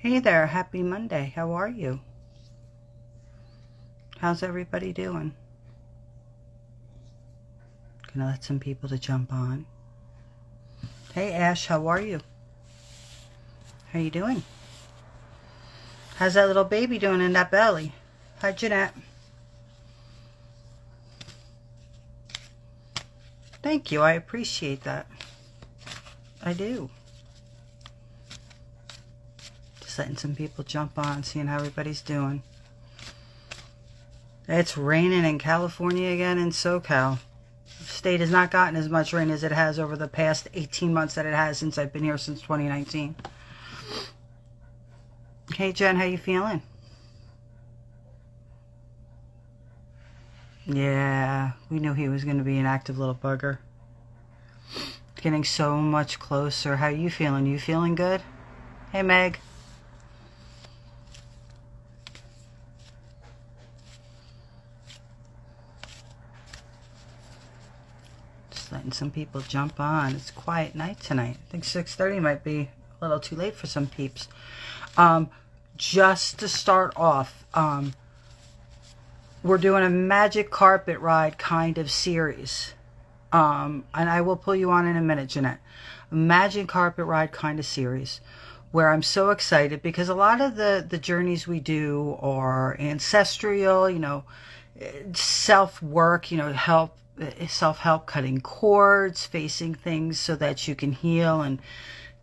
Hey there, happy Monday. How are you? How's everybody doing? Gonna let some people to jump on. Hey Ash, how are you? How you doing? How's that little baby doing in that belly? Hi Jeanette. Thank you, I appreciate that. I do. Just letting some people jump on, seeing how everybody's doing. It's raining in California again in SoCal. The state has not gotten as much rain as it has over the past 18 months that it has since I've been here since 2019. Hey Jen, how you feeling? Yeah, we knew he was going to be an active little bugger. Getting so much closer. How you feeling? You feeling good? Hey Meg. Just letting some people jump on. It's a quiet night tonight. I think 6:30 might be a little too late for some peeps. Just to start off, we're doing a magic carpet ride kind of series. And I will pull you on in a minute, Jeanette. A magic carpet ride kind of series where I'm so excited because a lot of the journeys we do are ancestral, self-work, self-help, cutting cords, facing things so that you can heal and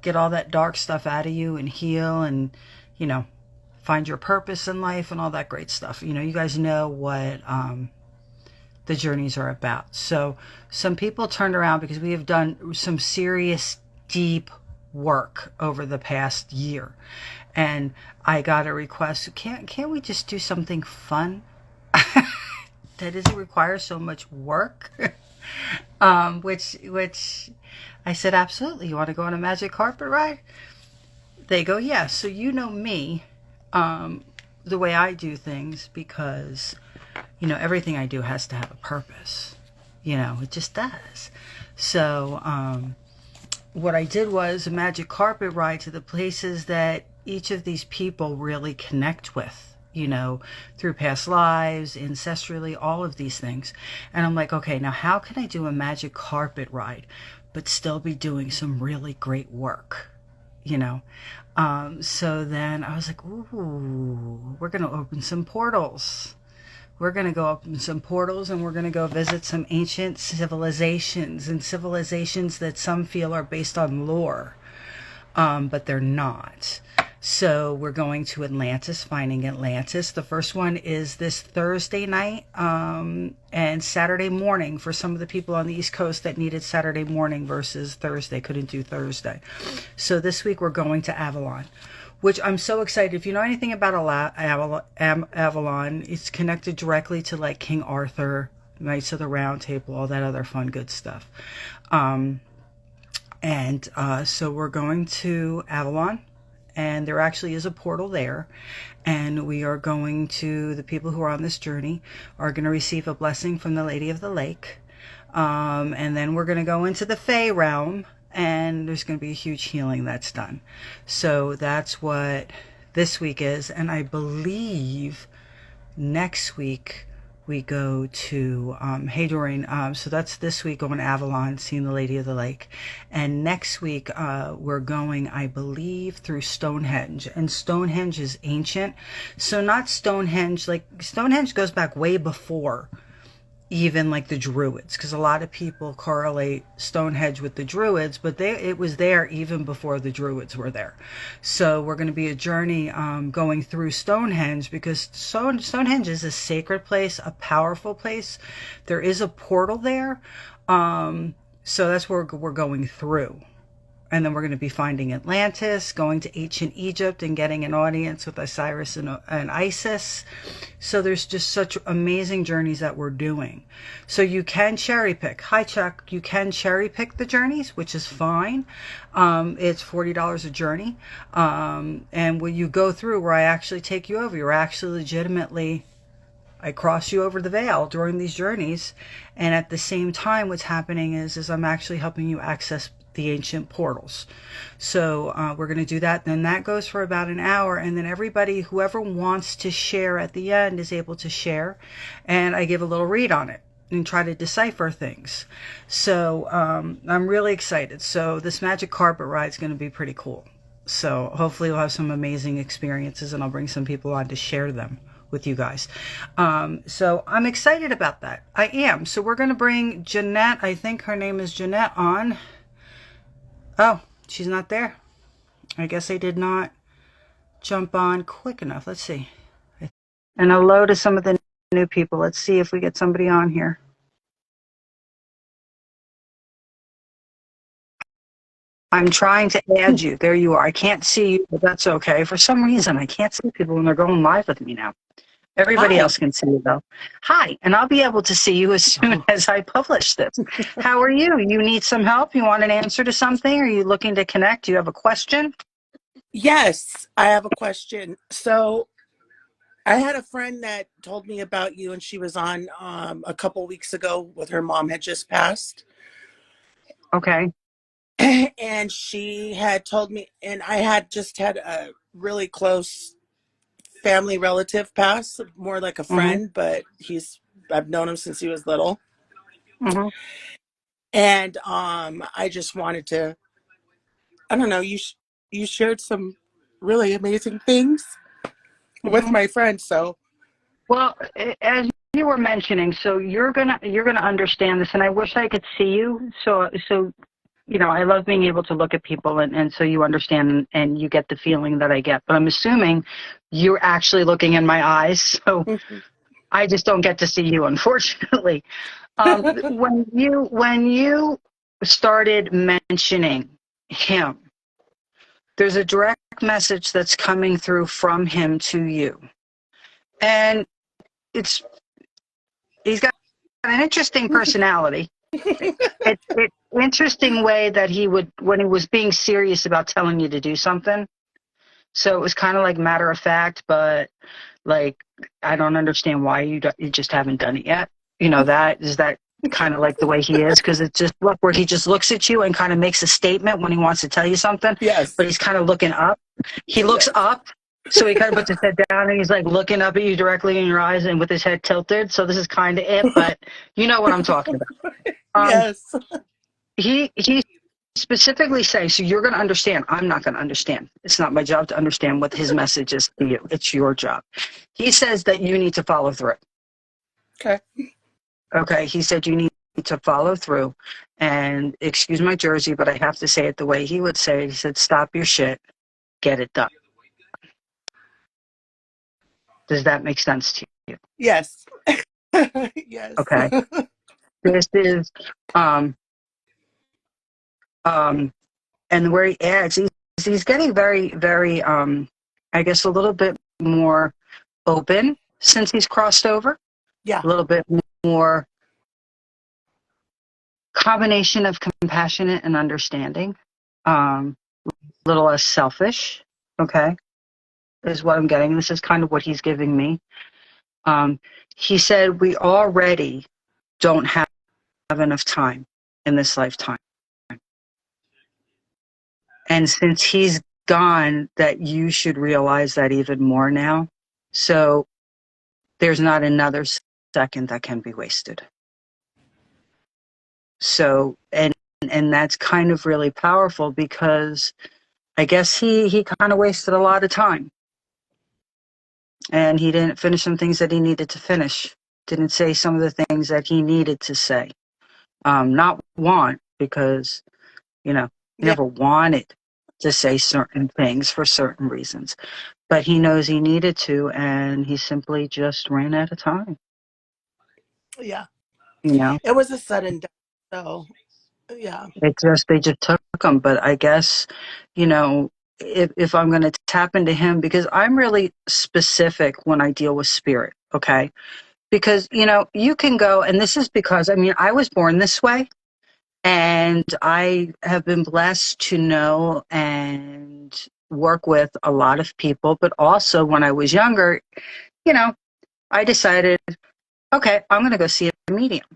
get all that dark stuff out of you and heal and, find your purpose in life and all that great stuff. You guys know what the journeys are about. So some people turned around because we have done some serious, deep work over the past year. And I got a request, can't we just do something fun? That doesn't require so much work. Which I said, absolutely. You want to go on a magic carpet ride? They go, yeah. So me, the way I do things, because, everything I do has to have a purpose. It just does. So what I did was a magic carpet ride to the places that each of these people really connect with. Through past lives, ancestrally, all of these things. And I'm like, okay, now how can I do a magic carpet ride, but still be doing some really great work? So then I was like, ooh, we're going to open some portals. We're going to go open some portals and we're going to go visit some ancient civilizations and civilizations that some feel are based on lore, but they're not. So we're going to Atlantis, finding Atlantis. The first one is this Thursday night and Saturday morning for some of the people on the East Coast that needed Saturday morning versus Thursday, couldn't do Thursday. So this week we're going to Avalon, which I'm so excited. If you know anything about Avalon, it's connected directly to like King Arthur, Knights of the Round Table, all that other fun, good stuff. So we're going to Avalon. And there actually is a portal there. And we are going to, the people who are on this journey are going to receive a blessing from the Lady of the Lake. And then we're going to go into the Fae realm. And there's going to be a huge healing that's done. So that's what this week is. And I believe next week we go to, hey Doreen, so that's this week going to Avalon, seeing the Lady of the Lake. And next week we're going, I believe, through Stonehenge. And Stonehenge is ancient. So not Stonehenge, like Stonehenge goes back way before even like the Druids, because a lot of people correlate Stonehenge with the Druids, but it was there even before the Druids were there. So we're going to be a journey going through Stonehenge, because Stonehenge is a sacred place, a powerful place. There is a portal there, so that's where we're going through. And then we're going to be finding Atlantis, going to ancient Egypt and getting an audience with Osiris and Isis. So there's just such amazing journeys that we're doing. So you can cherry pick. Hi, Chuck. You can cherry pick the journeys, which is fine. It's $40 a journey. And when you go through where I actually take you over, you're actually legitimately, I cross you over the veil during these journeys. And at the same time, what's happening is I'm actually helping you access the ancient portals. So we're going to do that. Then that goes for about an hour. And then everybody, whoever wants to share at the end, is able to share. And I give a little read on it and try to decipher things. So I'm really excited. So this magic carpet ride is going to be pretty cool. So hopefully we'll have some amazing experiences, and I'll bring some people on to share them with you guys. So I'm excited about that. I am. So we're going to bring Jeanette. I think her name is Jeanette on. Oh, she's not there. I guess I did not jump on quick enough. Let's see. And hello to some of the new people. Let's see if we get somebody on here. I'm trying to add you. There you are. I can't see you, but that's okay. For some reason, I can't see people when they're going live with me now. Everybody else can see you, though. Hi, and I'll be able to see you as soon as I publish this. How are you? You need some help? You want an answer to something? Are you looking to connect? Do you have a question? Yes, I have a question. So I had a friend that told me about you, and she was on a couple weeks ago with her mom had just passed. Okay. And she had told me, and I had just had a really close family relative pass, more like a Mm-hmm. friend, but I've known him since he was little. Mm-hmm. And I just wanted to, I don't know, you shared some really amazing things with Mm-hmm. my friend, so. Well, as you were mentioning, so you're gonna understand this, and I wish I could see you. So I love being able to look at people, and so you understand and you get the feeling that I get. But I'm assuming you're actually looking in my eyes, so I just don't get to see you, unfortunately. When you started mentioning him, there's a direct message that's coming through from him to you, and it's he's got an interesting personality. It's interesting way that he would, when he was being serious about telling you to do something. So it was kind of like matter of fact, but like, I don't understand why you just haven't done it yet. That kind of like the way he is, because it's just look where he just looks at you and kind of makes a statement when he wants to tell you something, Yes. but he's kind of looking up. He looks Yes. up, so he kind of puts his head down and he's like looking up at you directly in your eyes and with his head tilted. So this is kind of it, but you know what I'm talking about. Yes. He specifically says, so you're going to understand. I'm not going to understand. It's not my job to understand what his message is to you. It's your job. He says that you need to follow through. Okay. Okay. He said you need to follow through. And excuse my Jersey, but I have to say it the way he would say it. He said, stop your shit, get it done. Does that make sense to you? Yes. Yes. Okay. This is, and where he adds, he's getting very, very, I guess, a little bit more open since he's crossed over. Yeah. A little bit more combination of compassionate and understanding. A little less selfish. Okay, is what I'm getting. This is kind of what he's giving me. He said we already don't have enough time in this lifetime, and since he's gone, that you should realize that even more now. So there's not another second that can be wasted. So, and that's kind of really powerful, because I guess he kind of wasted a lot of time, and he didn't finish some things that he needed to finish. Didn't say some of the things that he needed to say. Not want, because he Yeah. never wanted to say certain things for certain reasons, but he knows he needed to, and he simply just ran out of time. Yeah. You know, It was a sudden death, so yeah. they just took him. But I guess, if I'm going to tap into him, because I'm really specific when I deal with spirit, okay? Because, you can go, and this is because, I was born this way, and I have been blessed to know and work with a lot of people. But also when I was younger, I decided, okay, I'm going to go see a medium,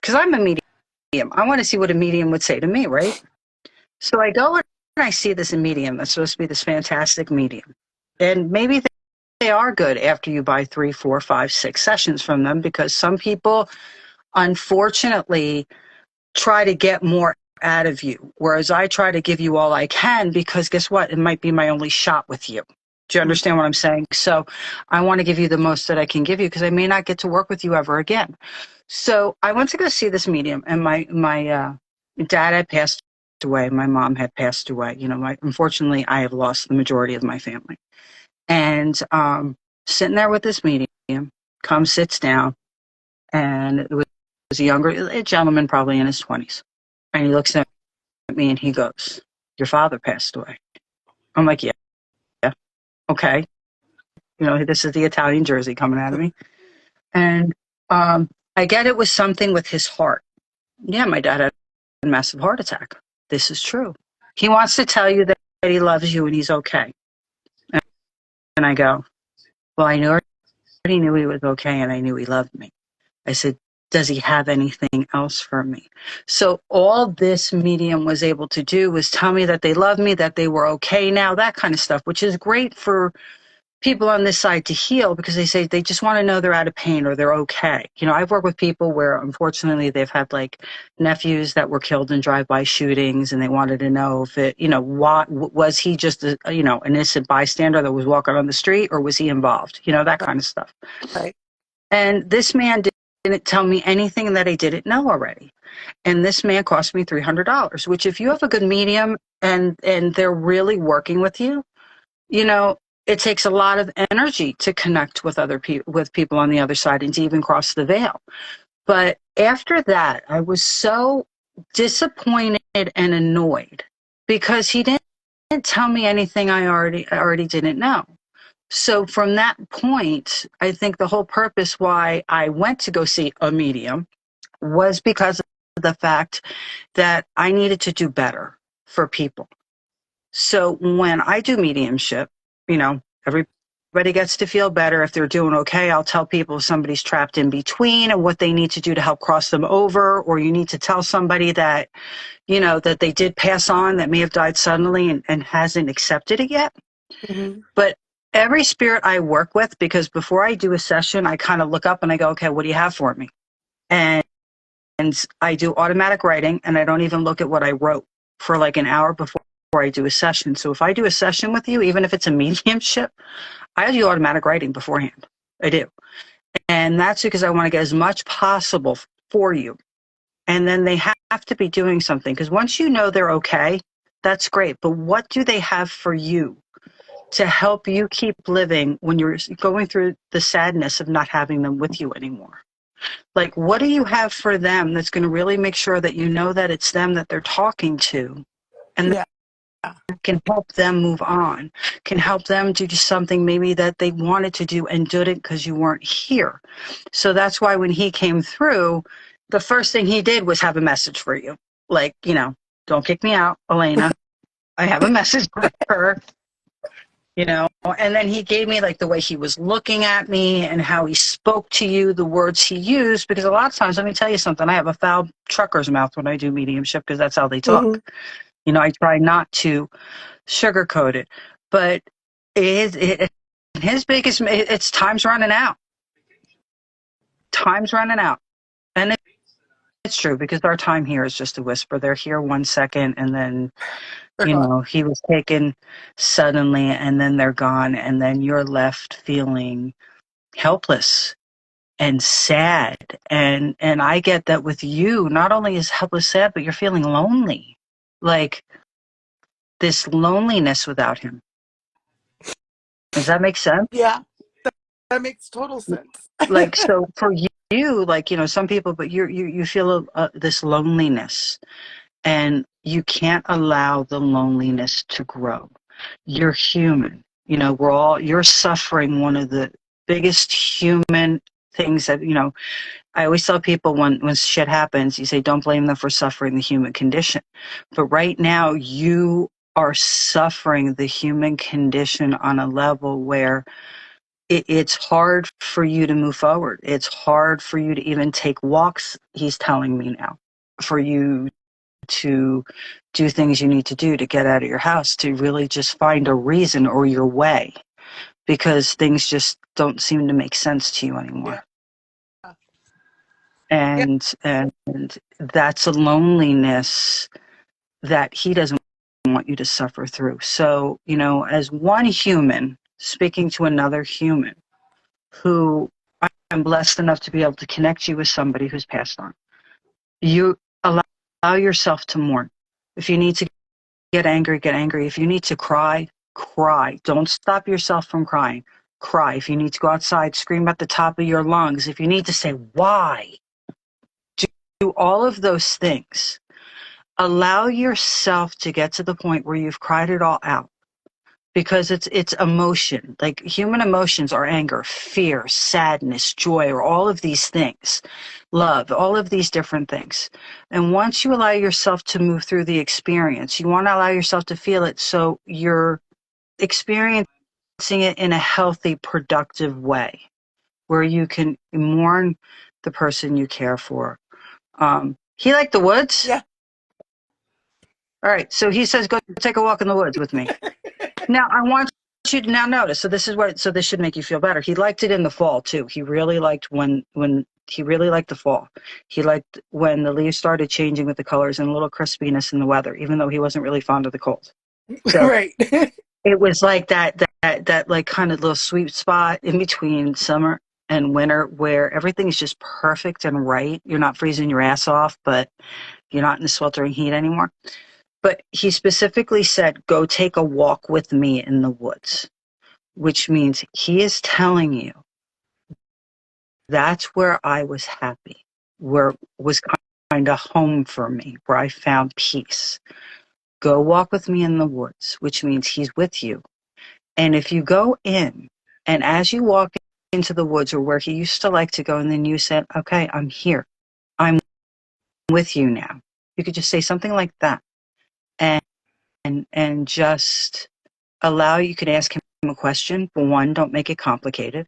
because I'm a medium. I want to see what a medium would say to me, right? So I go and I see this medium that's supposed to be this fantastic medium. And maybe they are good after you buy 3, 4, 5, 6 sessions from them, because some people, unfortunately, try to get more out of you, whereas I try to give you all I can, because guess what? It might be my only shot with you. Do you Mm. understand what I'm saying? So I want to give you the most that I can give you, because I may not get to work with you ever again. So I went to go see this medium, and my dad had passed away. My mom had passed away. Unfortunately, I have lost the majority of my family. And sitting there with this medium, comes, sits down, and it was a gentleman, probably in his 20s. And he looks at me and he goes, "Your father passed away." I'm like, "Yeah, yeah, okay." This is the Italian Jersey coming out of me. And I get it was something with his heart. Yeah, my dad had a massive heart attack. This is true. He wants to tell you that he loves you and he's okay. And I go, "Well, I already knew he was okay and I knew he loved me." I said, "Does he have anything else for me?" So all this medium was able to do was tell me that they love me, that they were okay now, that kind of stuff, which is great for people on this side to heal, because they say they just want to know they're out of pain or they're okay. I've worked with people where unfortunately they've had like nephews that were killed in drive-by shootings, and they wanted to know if what was he just an innocent bystander that was walking on the street, or was he involved? That kind of stuff. Right. And this man didn't tell me anything that I didn't know already. And this man cost me $300, which, if you have a good medium and they're really working with you, it takes a lot of energy to connect with with people on the other side, and to even cross the veil. But after that, I was so disappointed and annoyed, because he didn't tell me anything I already didn't know. So from that point, I think the whole purpose why I went to go see a medium was because of the fact that I needed to do better for people. So when I do mediumship, everybody gets to feel better. If they're doing okay, I'll tell people if somebody's trapped in between and what they need to do to help cross them over, or you need to tell somebody that, that they did pass on, that may have died suddenly and hasn't accepted it yet. Mm-hmm. But every spirit I work with, because before I do a session, I kind of look up and I go, "Okay, what do you have for me?" And I do automatic writing, and I don't even look at what I wrote for like an hour before I do a session. So if I do a session with you, even if it's a mediumship, I do automatic writing beforehand. I do. And that's because I want to get as much possible for you. And then they have to be doing something, because once you know they're okay, that's great. But what do they have for you to help you keep living when you're going through the sadness of not having them with you anymore? Like, what do you have for them that's going to really make sure that you know that it's them that they're talking to, and Yeah. that can help them move on, can help them do something maybe that they wanted to do and didn't because you weren't here. So that's why when he came through, the first thing he did was have a message for you. Like, "Don't kick me out, Elena. I have a message for her." And then he gave me like the way he was looking at me and how he spoke to you, the words he used, because a lot of times, let me tell you something, I have a foul trucker's mouth when I do mediumship, because that's how they Mm-hmm. talk. I try not to sugarcoat it, but his biggest, it's time's running out. Time's running out. And it's true, because our time here is just a whisper. They're here 1 second, and then They're gone. he was taken suddenly, and then they're gone, and then you're left feeling helpless and sad. And I get that with you, not only is helpless sad, but you're feeling lonely, like this loneliness without him. Does that make sense? Yeah. That makes total sense. Like, so for you, like, some people, but you feel this loneliness, and you can't allow the loneliness to grow. You're human. You're suffering one of the biggest human things that, I always tell people, when shit happens, you say, don't blame them for suffering the human condition. But right now, you are suffering the human condition on a level where it's hard for you to move forward. It's hard for you to even take walks, he's telling me now, for you to do things you need to do to get out of your house, to really just find a reason or your way, because things just don't seem to make sense to you anymore. Yeah. Yeah. And that's a loneliness that he doesn't want you to suffer through. So, as one human speaking to another human, who I'm blessed enough to be able to connect you with somebody who's passed on, you allow yourself to mourn. If you need to get angry, get angry. If you need to cry, cry. Don't stop yourself from crying. Cry. If you need to go outside, scream at the top of your lungs. If you need to say, why? Do all of those things. Allow yourself to get to the point where you've cried it all out, because it's emotion. Like, human emotions are anger, fear, sadness, joy, or all of these things, love, all of these different things. And once you allow yourself to move through the experience, you want to allow yourself to feel it, so you're experiencing it in a healthy, productive way, where you can mourn the person you care for. He liked the woods. Yeah. All right, so he says, go take a walk in the woods with me. Now, I want you to now notice, so this should make you feel better. He liked it in the fall too. He really liked he really liked the fall. He liked when the leaves started changing with the colors and a little crispiness in the weather, even though he wasn't really fond of the cold. So Right. it was like that like kind of little sweet spot in between summer and winter, where everything's just perfect and right. You're not freezing your ass off, but you're not in the sweltering heat anymore. But he specifically said, go take a walk with me in the woods, which means he is telling you, that's where I was happy, where was kind of home for me, where I found peace. Go walk with me in the woods, which means he's with you. And if you go in, and as you walk into the woods, or where he used to like to go, and then you said, okay, I'm here, I'm with you now. You could just say something like that. And just you can ask him a question. One, don't make it complicated.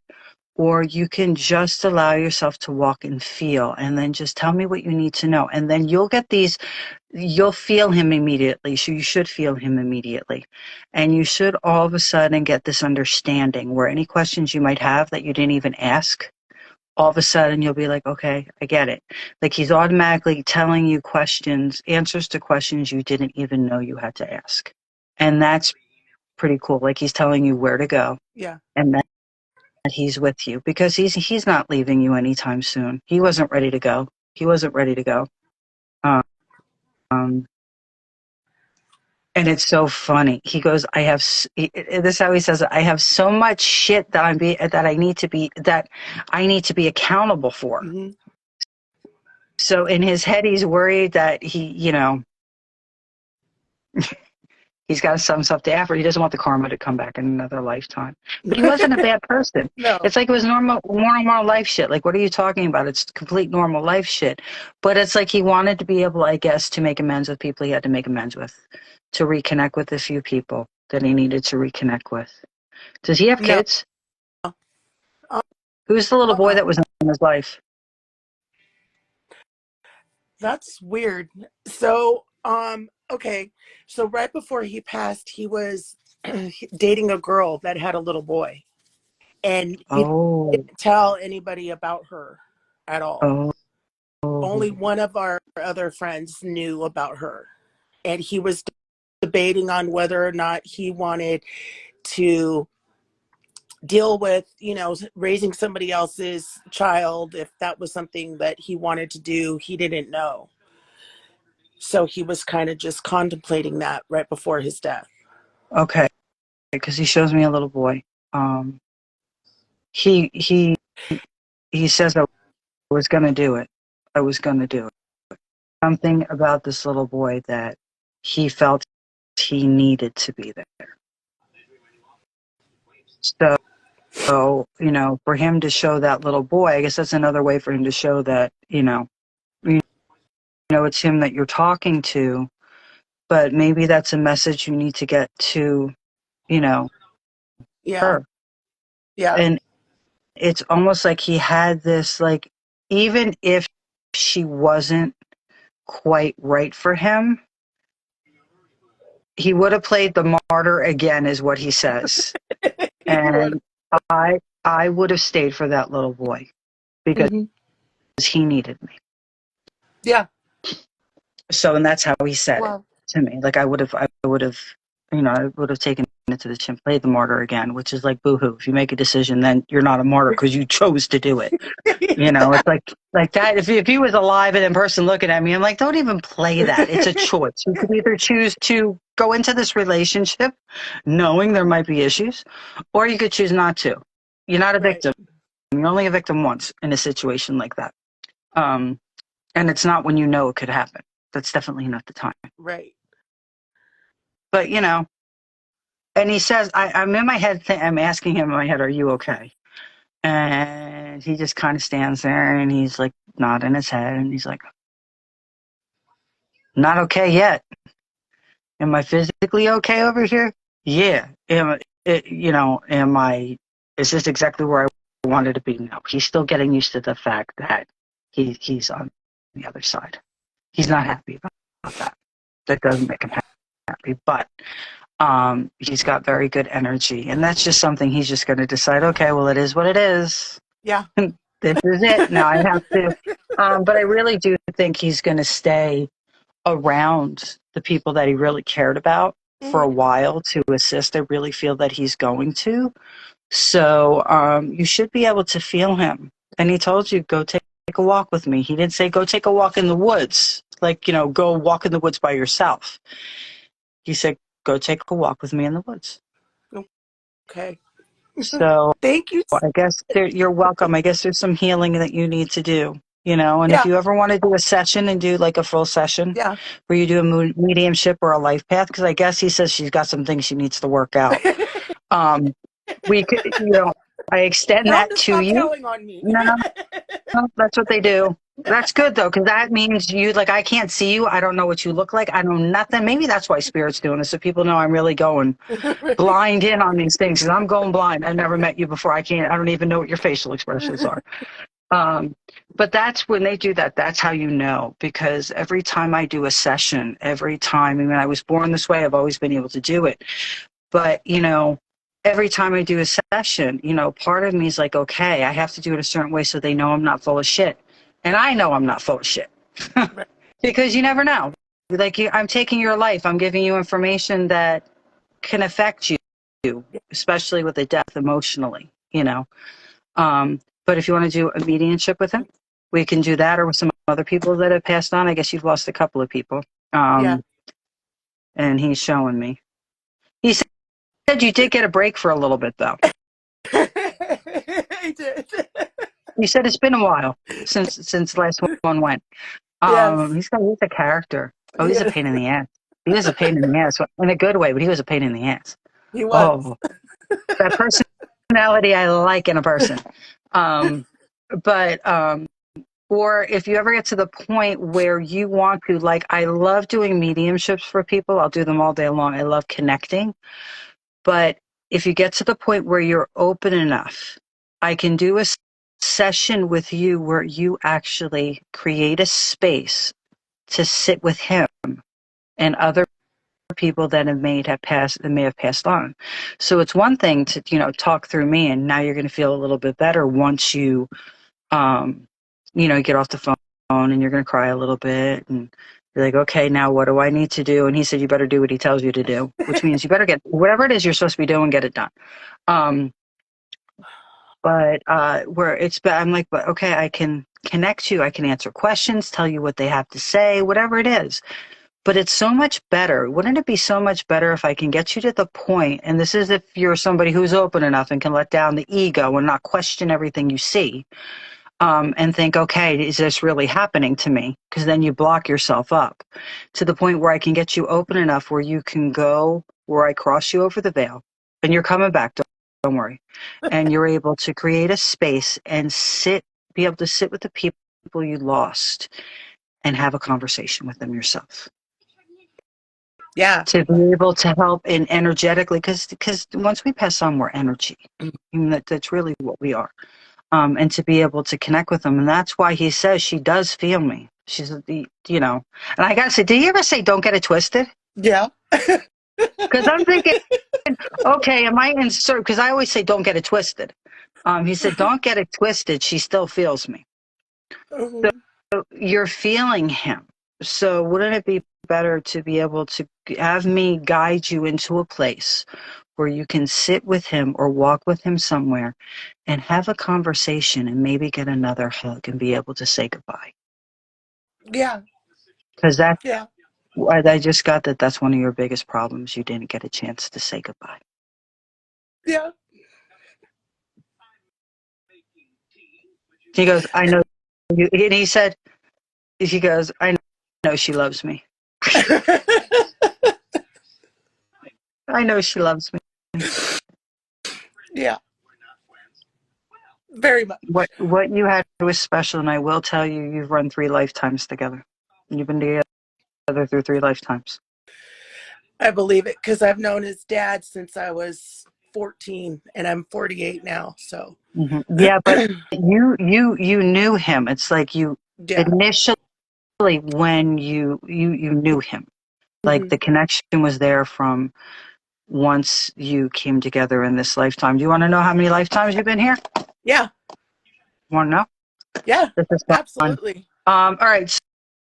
Or you can just allow yourself to walk and feel, and then just tell me what you need to know. And then you'll feel him immediately. So you should feel him immediately. And you should all of a sudden get this understanding where any questions you might have that you didn't even ask, all of a sudden you'll be like, okay, I get it. Like, he's automatically telling you answers to questions you didn't even know you had to ask. And that's pretty cool. Like, he's telling you where to go, Yeah. and that he's with you, because he's not leaving you anytime soon. He wasn't ready to go. He wasn't ready to go. Um, and it's so funny. He goes, this is how he says it. I have so much shit that I need to be accountable for. Mm-hmm. So in his head, he's worried that he's got some stuff to offer. He doesn't want the karma to come back in another lifetime. But he wasn't a bad person. No. It's like it was normal life shit. Like, what are you talking about? It's complete normal life shit. But it's like he wanted to be able, I guess, to make amends with people he had to make amends with, to reconnect with a few people that he needed to reconnect with. Does he have No. kids? Who's the little boy that was in his life? That's weird. So, okay. So right before he passed, he was dating a girl that had a little boy, and he Oh, didn't tell anybody about her at all. oh, Only one of our other friends knew about her, and he was debating on whether or not he wanted to deal with, raising somebody else's child. If that was something that he wanted to do, he didn't know. So he was kind of just contemplating that right before his death. okay. Because he shows me a little boy. He says, I was going to do it. I was going to do it. Something about this little boy that he felt he needed to be there. So, for him to show that little boy, I guess that's another way for him to show that, it's him that you're talking to, but maybe that's a message you need to get to, Yeah. her. Yeah. And it's almost like he had this, like, even if she wasn't quite right for him, he would have played the martyr again, is what he says. And I would have stayed for that little boy because he needed me. Yeah. So, and that's how he said Wow. it to me. Like I would have, you know, I would have taken it to the chin, played the martyr again, which is like boohoo. If you make a decision, then you're not a martyr because you chose to do it. You know, it's like that. If he was alive and in person looking at me, I'm like, don't even play that. It's a choice. You could either choose to go into this relationship knowing there might be issues, or you could choose not to. You're not a victim. You're only a victim once in a situation like that. And it's not when you know it could happen. That's definitely not the time. Right. But, you know, and he says, I'm in my head, I'm asking him in my head, are you okay? And he just kind of stands there and he's like nodding his head and he's like, not okay yet. Am I physically okay over here? Yeah. Is this exactly where I wanted to be? No. He's still getting used to the fact that he's on the other side. He's not happy about that. That doesn't make him happy. But he's got very good energy. And that's just something he's just going to decide, okay, well, it is what it is. Yeah. This is it. Now I have to. But I really do think he's going to stay around the people that he really cared about for a while to assist. I really feel that he's going to. So you should be able to feel him. And he told you, go take a walk with me. He didn't say, go take a walk in the woods. Like, you know, go walk in the woods by yourself. He said, go take a walk with me in the woods. Okay. So thank you. I guess you're welcome. I guess there's some healing that you need to do, you know, and if you ever want to do a session and do like a full session where you do a mediumship or a life path, because I guess he says she's got some things she needs to work out. We could, you know, I extend that to you. Telling on me. No, that's what they do. That's good though, because that means you, like, I can't see you. I don't know what you look like. I know nothing. Maybe that's why Spirit's doing this, so people know I'm really going blind in on these things. Because I'm going blind. I've never met you before. I don't even know what your facial expressions are. But that's when they do that. That's how you know. Because every time I do a session, I mean, I was born this way. I've always been able to do it. But, you know, every time I do a session, you know, part of me is like, okay, I have to do it a certain way so they know I'm not full of shit. And I know I'm not full of shit. Because you never know. Like, I'm taking your life. I'm giving you information that can affect you, especially with the death emotionally, you know. But if you want to do a mediumship with him, we can do that, or with some other people that have passed on. I guess you've lost a couple of people. And he's showing me. He said you did get a break for a little bit, though. I did. You said it's been a while since the last one went. He's a character. Oh, he's a pain in the ass. He is a pain in the ass in a good way, but he was a pain in the ass. He was. Oh, that personality I like in a person. Or if you ever get to the point where you want to, like, I love doing mediumships for people. I'll do them all day long. I love connecting. But if you get to the point where you're open enough, I can do a session with you where you actually create a space to sit with him and other people that may have passed on. So it's one thing to, you know, talk through me, and now you're going to feel a little bit better once you, you know, get off the phone and you're going to cry a little bit and you're like, okay, now what do I need to do? And he said, you better do what he tells you to do, which means you better get whatever it is you're supposed to be doing, get it done. I'm like, but okay, I can connect you. I can answer questions, tell you what they have to say, whatever it is. But it's so much better. Wouldn't it be so much better if I can get you to the point, and this is if you're somebody who's open enough and can let down the ego and not question everything you see, and think, okay, is this really happening to me? Because then you block yourself up to the point where I can get you open enough where you can go, where I cross you over the veil, and you're coming back, don't worry. And you're able to create a space and be able to sit with the people you lost and have a conversation with them yourself. Yeah. To be able to help in energetically, because once we pass on, we're energy. I mean, that's really what we are. And to be able to connect with them. And that's why he says she does feel me. She's you know, and I gotta say, did you ever say don't get it twisted? Yeah. Because I'm thinking, okay, am I in service? Because I always say don't get it twisted. He said, don't get it twisted. She still feels me. Mhm. So you're feeling him. So wouldn't it be better to be able to have me guide you into a place where you can sit with him or walk with him somewhere and have a conversation and maybe get another hug and be able to say goodbye? Yeah. Because that Yeah. I just got that that's one of your biggest problems. You didn't get a chance to say goodbye. Yeah. He goes, I know you. And he goes, I know she loves me. I know she loves me. Yeah. Very much. What you had was special, and I will tell you, you've run 3 lifetimes together. You've been together through 3 lifetimes. I believe it because I've known his dad since I was 14 and I'm 48 now. So Yeah, but you knew him. It's like you yeah. initially when you knew him, like Hmm. the connection was there from once you came together in this lifetime. Do you want to know how many lifetimes you've been here? Yeah. Want to know? Yeah. This is fun. Absolutely. All right.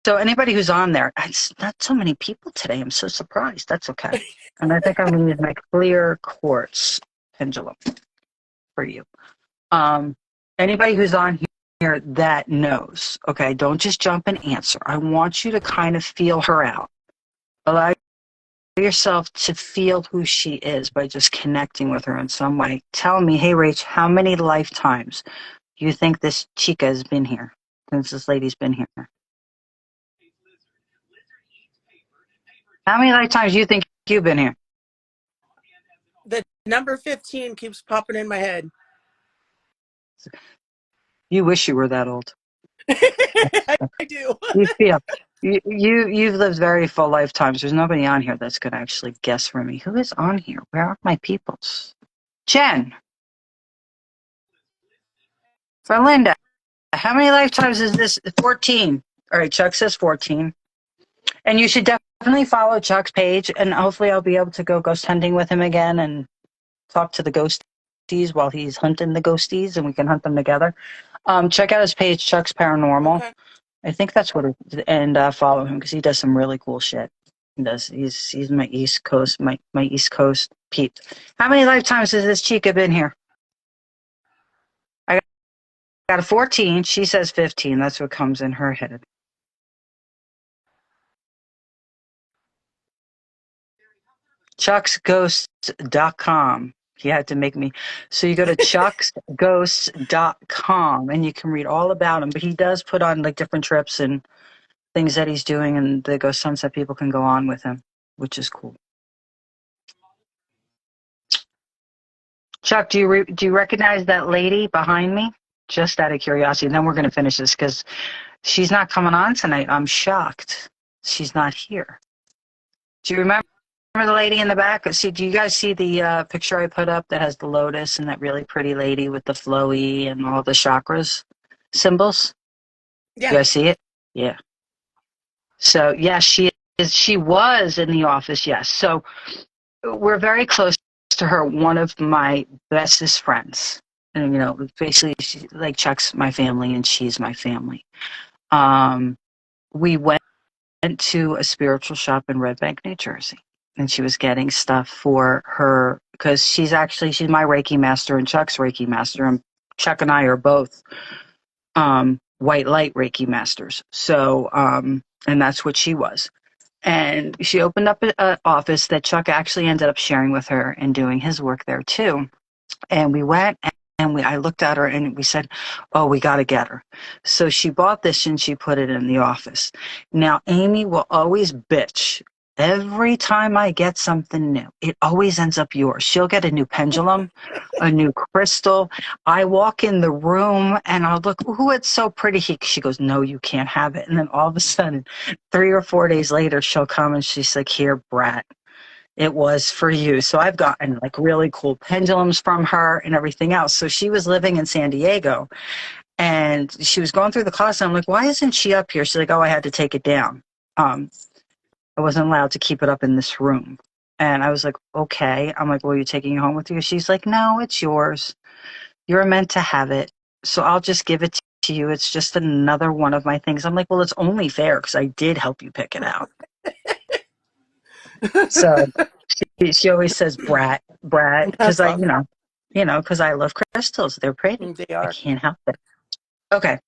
So anybody who's on there, it's not so many people today. I'm so surprised. That's okay. And I think I'm going to use my clear quartz pendulum for you. Anybody who's on here that knows, okay, don't just jump and answer. I want you to kind of feel her out. Allow yourself to feel who she is by just connecting with her in some way. Tell me, hey, Rach, how many lifetimes you think this chica has been here since this lady's been here? How many lifetimes do you think you've been here? The number 15 keeps popping in my head. You wish you were that old. I do. You feel you've lived very full lifetimes. There's nobody on here that's going to actually guess for me. Who is on here? Where are my peoples? Jen, for Linda, how many lifetimes is this? 14. All right, Chuck says 14. And you should definitely follow Chuck's page, and hopefully I'll be able to go ghost hunting with him again and talk to the ghosties while he's hunting the ghosties, and we can hunt them together. Check out his page, Chuck's Paranormal. Okay. I think that's what and follow him because he does some really cool shit. He does. He's my East Coast, my East Coast peep. How many lifetimes has this chica been here? I got a 14. She says 15. That's what comes in her head. chucksghosts.com. He had to make me. So you go to chucksghosts.com and you can read all about him. But he does put on like different trips and things that he's doing, and the ghost sunset people can go on with him, which is cool. Chuck, do you recognize that lady behind me? Just out of curiosity, and then we're going to finish this because she's not coming on tonight. I'm shocked she's not here. Do you remember the lady in the back? See, do you guys see the picture I put up that has the lotus and that really pretty lady with the flowy and all the chakras symbols? You Yeah. guys see it? Yeah. So yes, she is. She was in the office. Yes. So we're very close to her. One of my bestest friends, and basically, like Chuck's my family, and she's my family. We went to a spiritual shop in Red Bank, New Jersey, and she was getting stuff for her because she's my Reiki master and Chuck's Reiki master, and Chuck and I are both white light Reiki masters. So, and that's what she was. And she opened up an office that Chuck actually ended up sharing with her and doing his work there too. And we went and I looked at her and we said, oh, we got to get her. So she bought this and she put it in the office. Now, Amy will always bitch. Every time I get something new, it always ends up yours. She'll get a new pendulum, a new crystal. I walk in the room and I'll look, ooh, it's so pretty. She goes, no, you can't have it. And then all of a sudden, 3 or 4 days later, she'll come and she's like, here, brat. It was for you. So I've gotten like really cool pendulums from her and everything else. So she was living in San Diego And she was going through the closet. I'm like, why isn't she up here? She's like, oh, I had to take it down. I wasn't allowed to keep it up in this room. And I was like, okay. I'm like, well, you're taking it home with you? She's like, no, it's yours. You're meant to have it. So I'll just give it to you. It's just another one of my things. I'm like, well, it's only fair because I did help you pick it out. So she always says brat, brat, because That's I, awesome. because I love crystals. They're pretty. They I are. can't help it. Okay.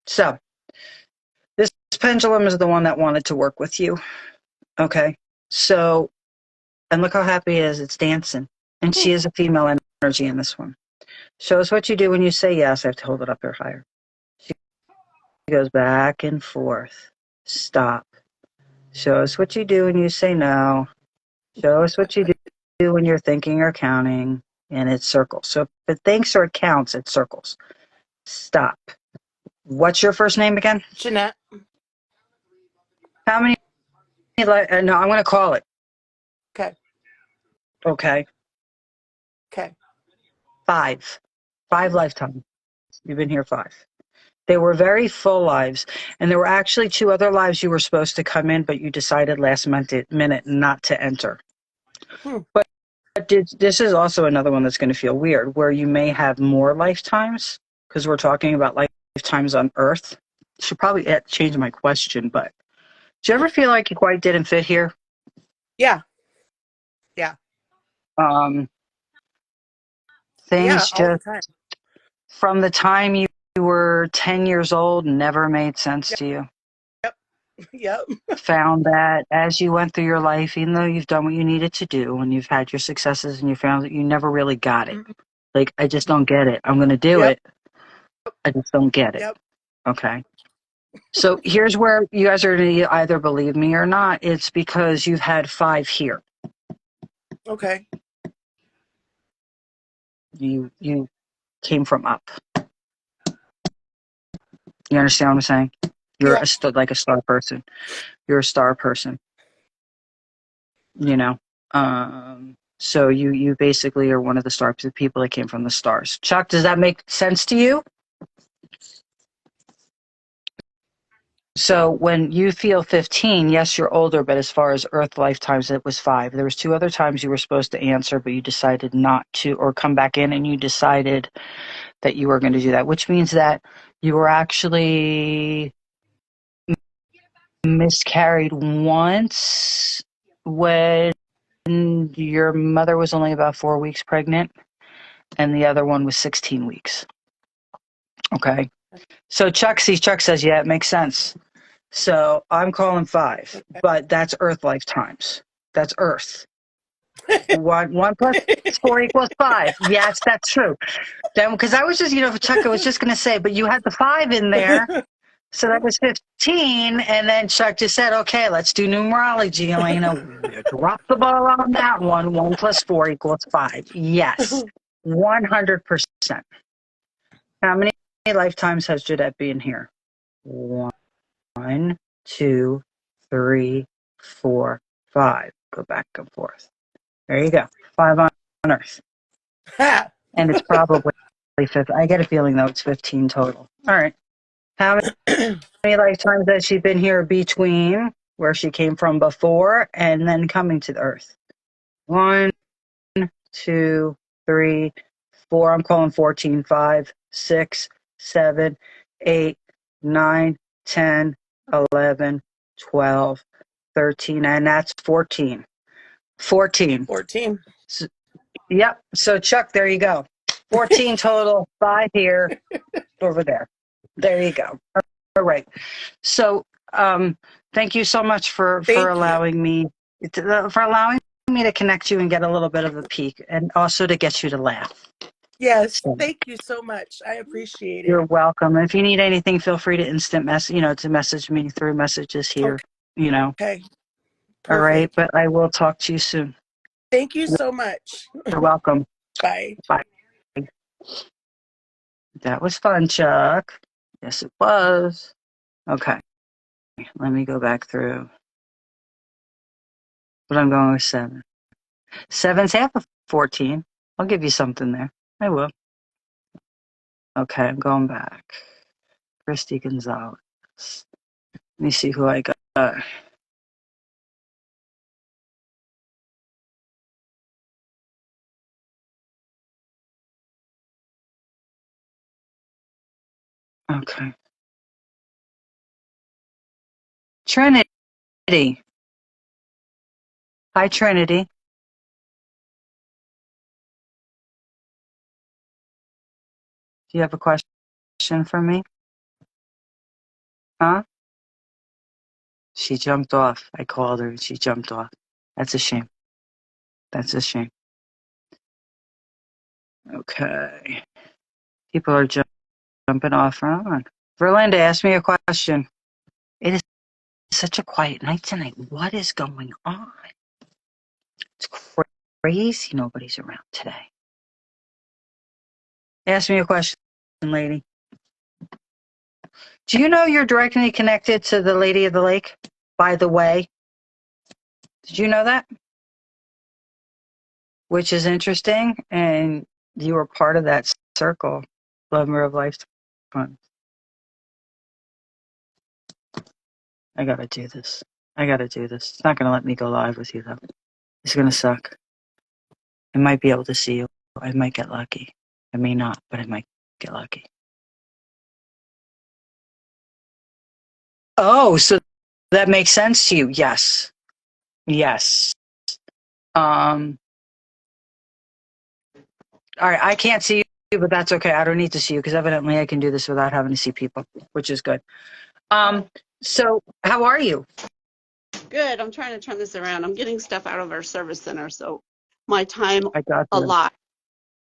So this pendulum is the one that wanted to work with you. Okay. So, and look how happy it is. It's dancing. And she is a female energy in this one. Show us what you do when you say yes. I have to hold it up here higher. She goes back and forth. Stop. Show us what you do when you say no. Show us what you do when you're thinking or counting. And it circles. So if it thinks or it counts, it circles. Stop. What's your first name again? Jeanette. How many? No, I'm going to call it. Okay. Okay. Okay. 5. 5 lifetimes. You've been here 5. They were very full lives. And there were actually 2 other lives you were supposed to come in, but you decided last minute not to enter. But this is also another one that's going to feel weird, where you may have more lifetimes, because we're talking about lifetimes on Earth. Should probably change my question, but do you ever feel like you quite didn't fit here? Yeah. Yeah. Yeah, Things all the just, time. from the time you were 10 years old, never made sense to you. Yep. Yep. Found that as you went through your life, even though you've done what you needed to do and you've had your successes and you found that you never really got it. Like, I just don't get it. I'm going to do it. I just don't get it. Yep. Okay. So here's where you guys are going to either believe me or not. It's because you've had 5 here. Okay. You came from up. You understand what I'm saying? You're like a star person. You're a star person. So you basically are one of the stars, the people that came from the stars. Chuck, does that make sense to you? So when you feel 15, yes, you're older, but as far as Earth lifetimes, it was 5. There was 2 other times you were supposed to answer, but you decided not to, or come back in, and you decided that you were going to do that, which means that you were actually miscarried once when your mother was only about 4 weeks pregnant, and the other one was 16 weeks. Okay. So Chuck says, yeah, it makes sense. So I'm calling 5, but that's Earth lifetimes. That's Earth. 1 plus 4 equals 5. Yes, that's true. Then, because I was just, Chuck, I was just going to say, but you had the 5 in there. So that was 15. And then Chuck just said, okay, let's do numerology. Elena, drop the ball on that one. 1 plus 4 equals 5. Yes, 100%. How many lifetimes has Jeanette been here? 1, 2, 3, 4, 5. Go back and forth. There you go. 5 on Earth. And it's probably 5. I get a feeling, though, it's 15 total. All right. How many lifetimes has she been here between where she came from before and then coming to the Earth? 1, 2, 3, 4. I'm calling 14. 5, 6, 7, 8, 9, 10, 11, 12, 13, and that's 14. 14. 14. So, yep. So Chuck, there you go. 14 total, 5 here, over there. There you go. All right. So thank you so much for allowing me to connect you and get a little bit of a peek, and also to get you to laugh. Yes, thank you so much. I appreciate it. You're welcome. If you need anything, feel free to to message me through messages here. Okay. Perfect. All right, but I will talk to you soon. Thank you so much. You're welcome. Bye. Bye. That was fun, Chuck. Yes, it was. Okay. Let me go back through. But I'm going with 7. 7's half of 14. I'll give you something there. I will. Okay, I'm going back. Christy Gonzalez. Let me see who I got. Okay. Trinity. Hi, Trinity. Do you have a question for me? Huh? She jumped off. I called her and she jumped off. That's a shame. That's a shame. Okay. People are jumping off and on. Verlinda, ask me a question. It is such a quiet night tonight. What is going on? It's crazy nobody's around today. Ask me a question, lady. Do you know you're directly connected to the Lady of the Lake? By the way, did you know that? Which is interesting, and you were part of that circle, Lover of Lifetime. I gotta do this. It's not gonna let me go live with you, though. It's gonna suck. I might be able to see you. I might get lucky. I may not, but I might get lucky. Oh, so that makes sense to you? Yes. Yes. Um, all right, I can't see you, but that's okay. I don't need to see you because evidently I can do this without having to see people, which is good. So how are you? Good. I'm trying to turn this around. I'm getting stuff out of our service center, so my time I got a you. lot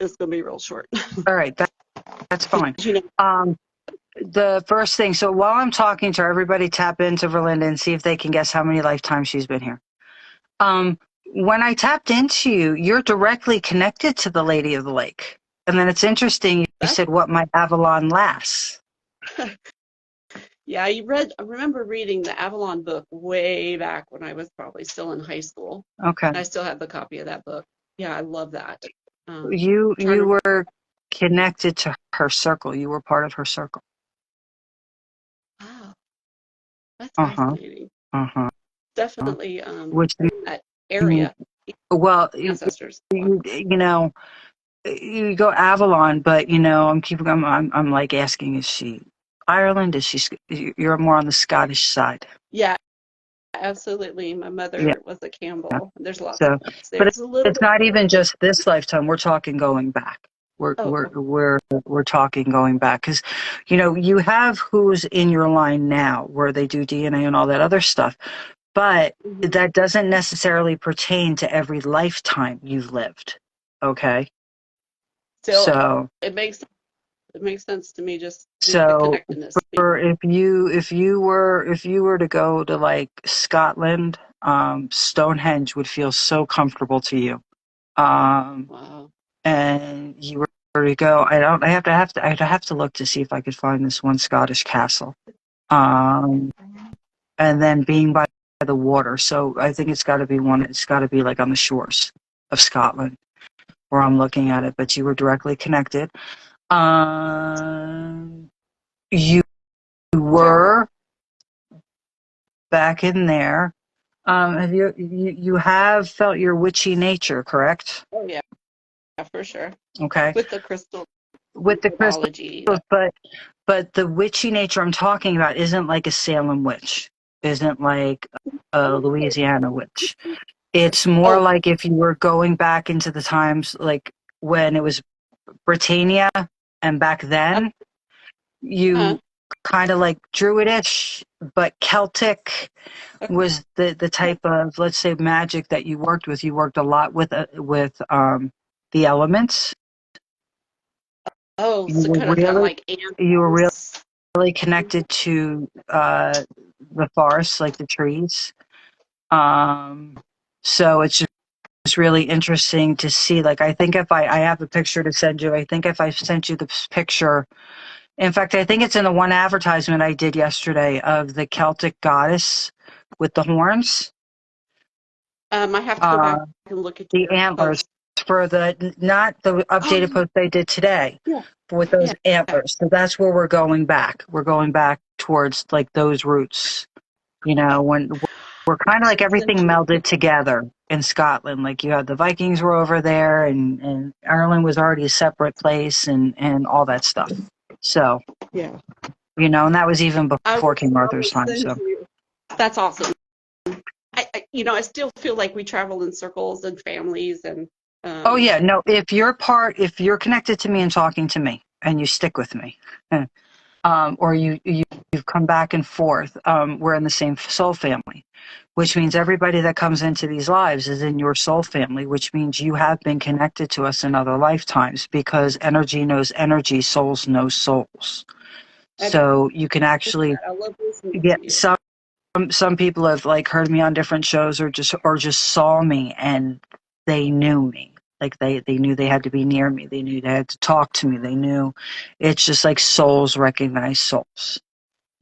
is going to be real short. All right, that's fine. You know, The first thing, so while I'm talking to her, everybody tap into Verlinda and see if they can guess how many lifetimes she's been here. When I tapped into you, you're directly connected to the Lady of the Lake. And then it's interesting, you said, what might Avalon lasts? yeah, I remember reading the Avalon book way back when I was probably still in high school. Okay. And I still have the copy of that book. Yeah, I love that. You were connected to her circle. You were part of her circle. Wow, that's Uh-huh. fascinating. Uh-huh. Definitely Which, that area, well, ancestors. you know, you go Avalon, but I'm like asking, is she Ireland? Is she? You're more on the Scottish side. Yeah, absolutely. My Yeah. mother was a Campbell. There's lots So, of points there. but It's a little it's bit. not even just this lifetime. We're talking going back. We're Oh, we're we're we're talking going back because, you have who's in your line now, where they do DNA and all that other stuff, but that doesn't necessarily pertain to every lifetime you've lived. Okay. so it makes sense to me, just the So connectedness. for if you were to go to like Scotland, Stonehenge would feel so comfortable to you. Wow. And you were to go, I'd have to look to see if I could find this one Scottish castle. And then being by the water. So I think it's gotta be like on the shores of Scotland where I'm looking at it, but you were directly connected. You were back in there. Have you have felt your witchy nature, correct? Oh yeah, for sure. Okay. With the crystal With the crystals, mythology. but the witchy nature I'm talking about isn't like a Salem witch, isn't like a Louisiana witch. It's more Oh, like if you were going back into the times like when it was Britannia and back then, uh, you kind of like Druidish, but Celtic was the type of, let's say, magic that you worked with. You worked a lot with the elements. oh, You so were kind of really like you were animals. really connected to the forests, like the trees. So it's really interesting to see. Like, I think if I have a picture to send you, I think if I sent you this picture, in fact, I think it's in the one advertisement I did yesterday of the Celtic goddess with the horns, I have to go back and look at the your antlers post. for not the updated post I did today, Yeah. with those Yeah. antlers. So that's where we're going back. We're going back towards like those roots, when we're kind of like everything melded together in Scotland. Like you had the Vikings were over there, and Ireland was already a separate place, and all that stuff. So, Yeah. and that was even I before will King Arthur's time. send So. you. That's awesome. I still feel like we travel in circles and families and. Oh yeah, no. If you're connected to me and talking to me, and you stick with me, or you've come back and forth, we're in the same soul family, which means everybody that comes into these lives is in your soul family, which means you have been connected to us in other lifetimes, because energy knows energy, souls know souls. So you can actually I love listening get to you. some people have like heard me on different shows, or just saw me and they knew me. Like they knew they had to be near me. They knew they had to talk to me. They knew it's just like souls recognize souls.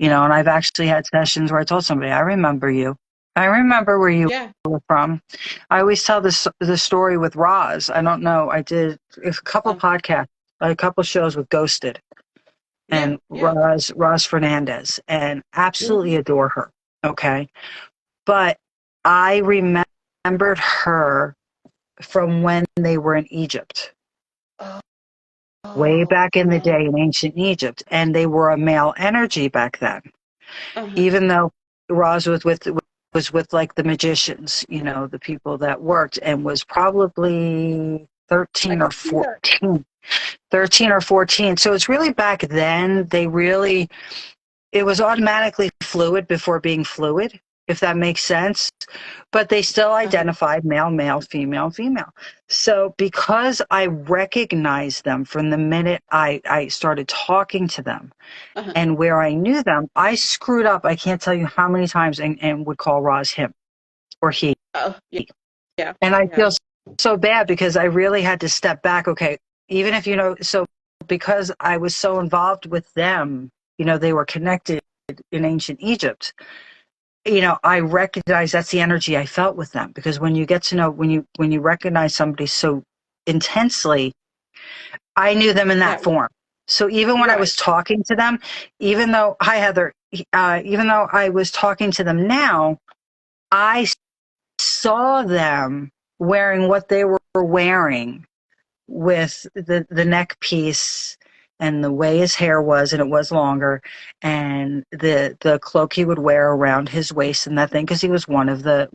And I've actually had sessions where I told somebody, I remember you. I remember where you were from. I always tell the story with Roz. I don't know. I did a couple podcasts, a couple shows with Ghosted and Roz Fernandez, and absolutely adore her. Okay. But I remembered her from when they were in Egypt, way back in the day in ancient Egypt, and they were a male energy back then. Even though Roz was with like the magicians, the people that worked, and was probably 13 or 14. 13 or 14. So it's really back then, it was automatically fluid before being fluid, if that makes sense. But they still identified male, male, female, female. So because I recognized them from the minute I started talking to them, and where I knew them, I screwed up. I can't tell you how many times, and would call Roz him or he. Yeah. And I feel so bad, because I really had to step back. Okay, even if so because I was so involved with them, they were connected in ancient Egypt. I recognize that's the energy I felt with them, because when you get to know, when you recognize somebody so intensely, I knew them in that form. So even when I was talking to them, even though, hi Heather, even though I was talking to them now, I saw them wearing what they were wearing, with the neck piece and the way his hair was, and it was longer, and the cloak he would wear around his waist and that thing, because he was one of the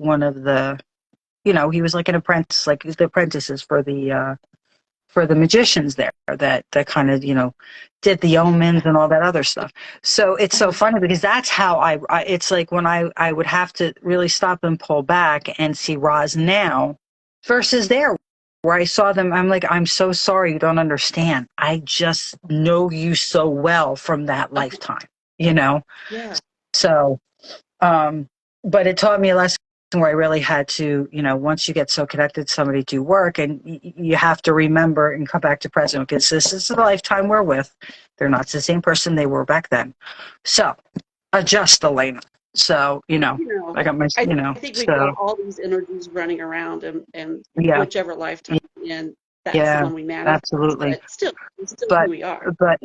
he was like an apprentice, like the apprentices for the magicians there, that kind of did the omens and all that other stuff. So it's so funny, because that's how I it's like when I would have to really stop and pull back and see Roz now versus there, where I saw them. I'm like, I'm so sorry, you don't understand. I just know you so well from that lifetime, Yeah. So, but it taught me a lesson where I really had to, once you get so connected to somebody, do work, and you have to remember and come back to present, because this is the lifetime we're with. They're not the same person they were back then. So adjust, Elena. So, I got my, I think we've got all these energies running around, and whichever lifetime, and that's the one we manifest. Absolutely. But still, it's still who we are. But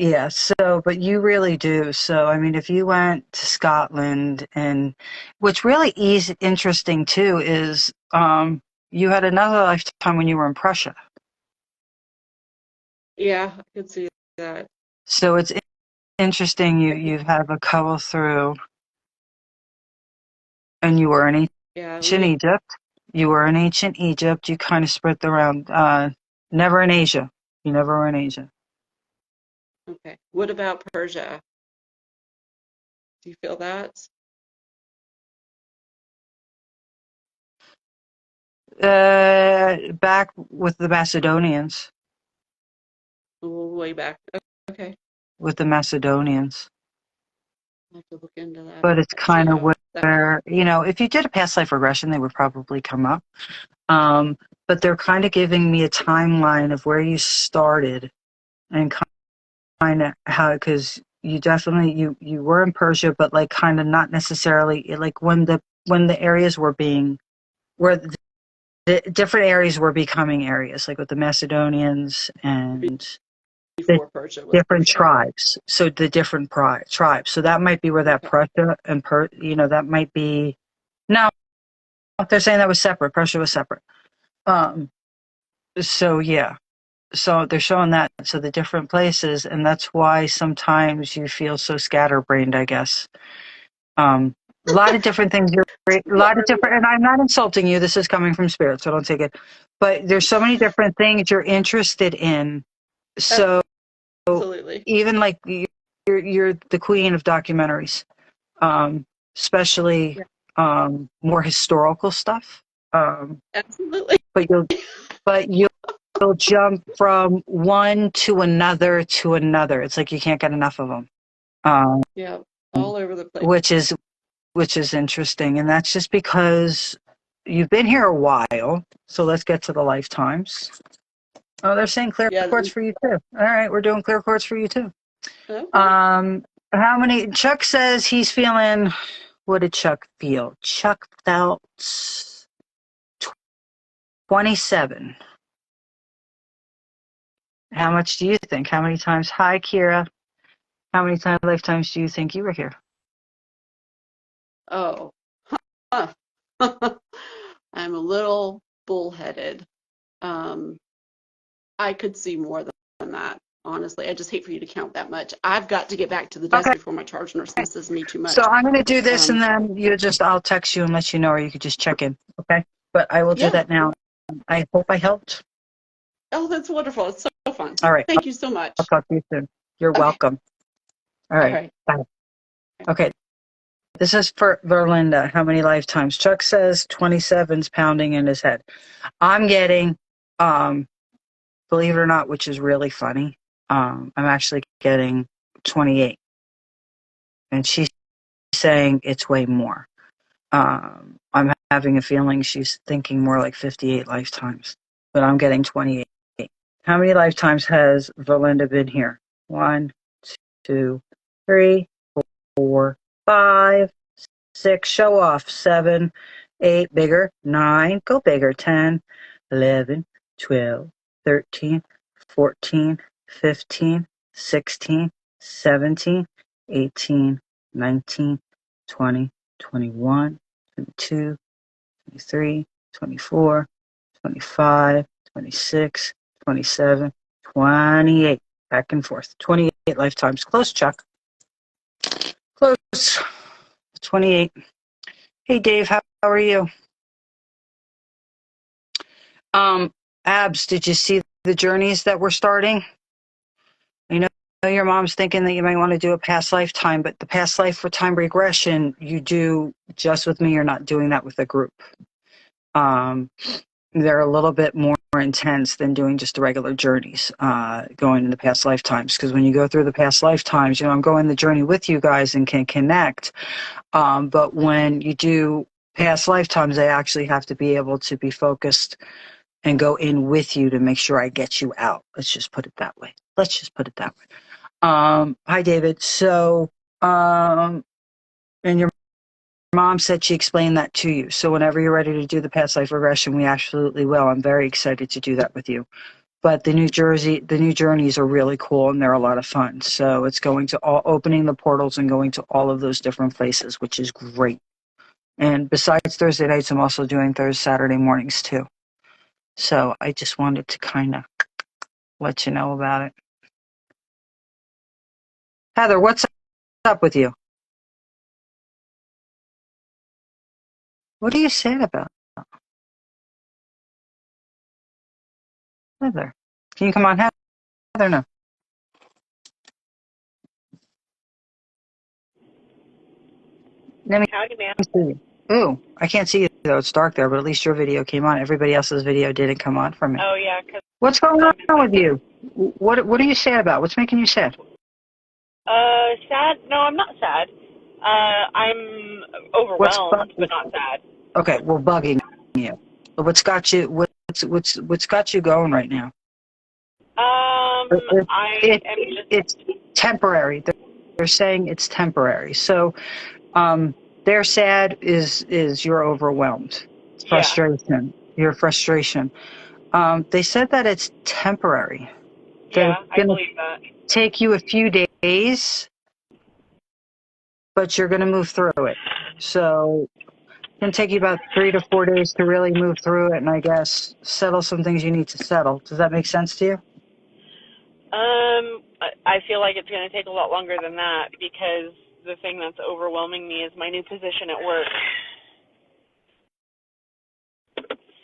but you really do. So, I mean, if you went to Scotland, and what's really interesting too is you had another lifetime when you were in Prussia. Yeah, I could see that. So it's interesting. You have a couple through, and you were in ancient Egypt. You were in ancient Egypt. You kind of spread around. Never in Asia. You never were in Asia. Okay. What about Persia? Do you feel that? Back with the Macedonians. Way back. Okay. With the Macedonians. I'll have to look into that. But it's kind of where, if you did a past life regression, they would probably come up. But they're kind of giving me a timeline of where you started, and kind of how, because you definitely, you were in Persia, but like kind of not necessarily, like when the areas were being, where different areas were becoming areas, like with the Macedonians and the Before Persia was different Persia. tribes. So the different tribes. So that might be where that Okay. Prussia and that might be. No, they're saying that was separate. Prussia was separate. So yeah. So they're showing that. So the different places, and that's why sometimes you feel so scatterbrained, I guess. A lot of different things. A lot of different, and I'm not insulting you. This is coming from spirit, so don't take it. But there's so many different things you're interested in. So Absolutely. even like you're the queen of documentaries, especially more historical stuff. Absolutely. But you'll jump from one to another to another. It's like you can't get enough of them. Yeah. All over the place. Which is interesting, and that's just because you've been here a while. So let's get to the lifetimes. Oh, they're saying clear quartz for you too. All right, we're doing clear quartz for you too. Okay. How many? Chuck says he's feeling. What did Chuck feel? Chuck felt 27. How much do you think? How many times? Hi, Kira. How many lifetimes do you think you were here? Oh. Huh. I'm a little bullheaded. I could see more than that. Honestly, I just hate for you to count that much. I've got to get back to the desk before my charge nurse misses me too much. So I'm going to do this, and then I'll text you and let you know, or you could just check in, okay? But I will do that now. I hope I helped. Oh, that's wonderful. It's so fun. All right. Thank you so much. I'll talk to you soon. You're welcome. All right. Bye. Okay. This is for Verlinda. How many lifetimes? Chuck says 27's pounding in his head. I'm getting, believe it or not, which is really funny, I'm actually getting 28. And she's saying it's way more. I'm having a feeling she's thinking more like 58 lifetimes, but I'm getting 28. How many lifetimes has Verlinda been here? 1, 2, 3, 4, 5, 6. Show off. 7, 8. Bigger. 9. Go bigger. 10, 11, 12, 13, 14, 15, 16, 17, 18, 19, 20, 21, 22, 23, 24, 25, 26, 27, 28. Back and forth. 28 lifetimes. Close, Chuck. Close. 28. Hey, Dave, how are you? Abs, did you see the journeys that we're starting? I know your mom's thinking that you might want to do a past lifetime, but the past life for time regression, you do just with me. You're not doing that with a group. They're a little bit more intense than doing just the regular journeys, going in the past lifetimes. Because when you go through the past lifetimes, I'm going the journey with you guys and can connect. But when you do past lifetimes, I actually have to be able to be focused and go in with you to make sure I get you out. Let's just put it that way. Hi, David. So, and your mom said she explained that to you. So whenever you're ready to do the past life regression, we absolutely will. I'm very excited to do that with you. But the new journeys are really cool and they're a lot of fun. So it's going to opening the portals and going to all of those different places, which is great. And besides Thursday nights, I'm also doing Saturday mornings too. So I just wanted to kind of let you know about it. Heather, what's up with you? What are you sad about? Heather, can you come on, Heather? No. Let me Howdy, ma'am. see you. Ooh, I can't see you though. It's dark there, but at least your video came on. Everybody else's video didn't come on for me. Oh, yeah, because What's going on with you? What are you sad about? What's making you sad? sad? No, I'm not sad. I'm overwhelmed, but not sad. Okay, well, bugging you. What's got you? What's got you going right now? It's temporary. They're saying it's temporary. So, they're sad is you're overwhelmed. Frustration. your frustration. They said that it's temporary. That Yeah, it's I going to believe that. take you a few days, but you're going to move through it. So it can take you about 3 to 4 days to really move through it, and I guess settle some things you need to settle. Does that make sense to you? I feel like it's going to take a lot longer than that because the thing that's overwhelming me is my new position at work.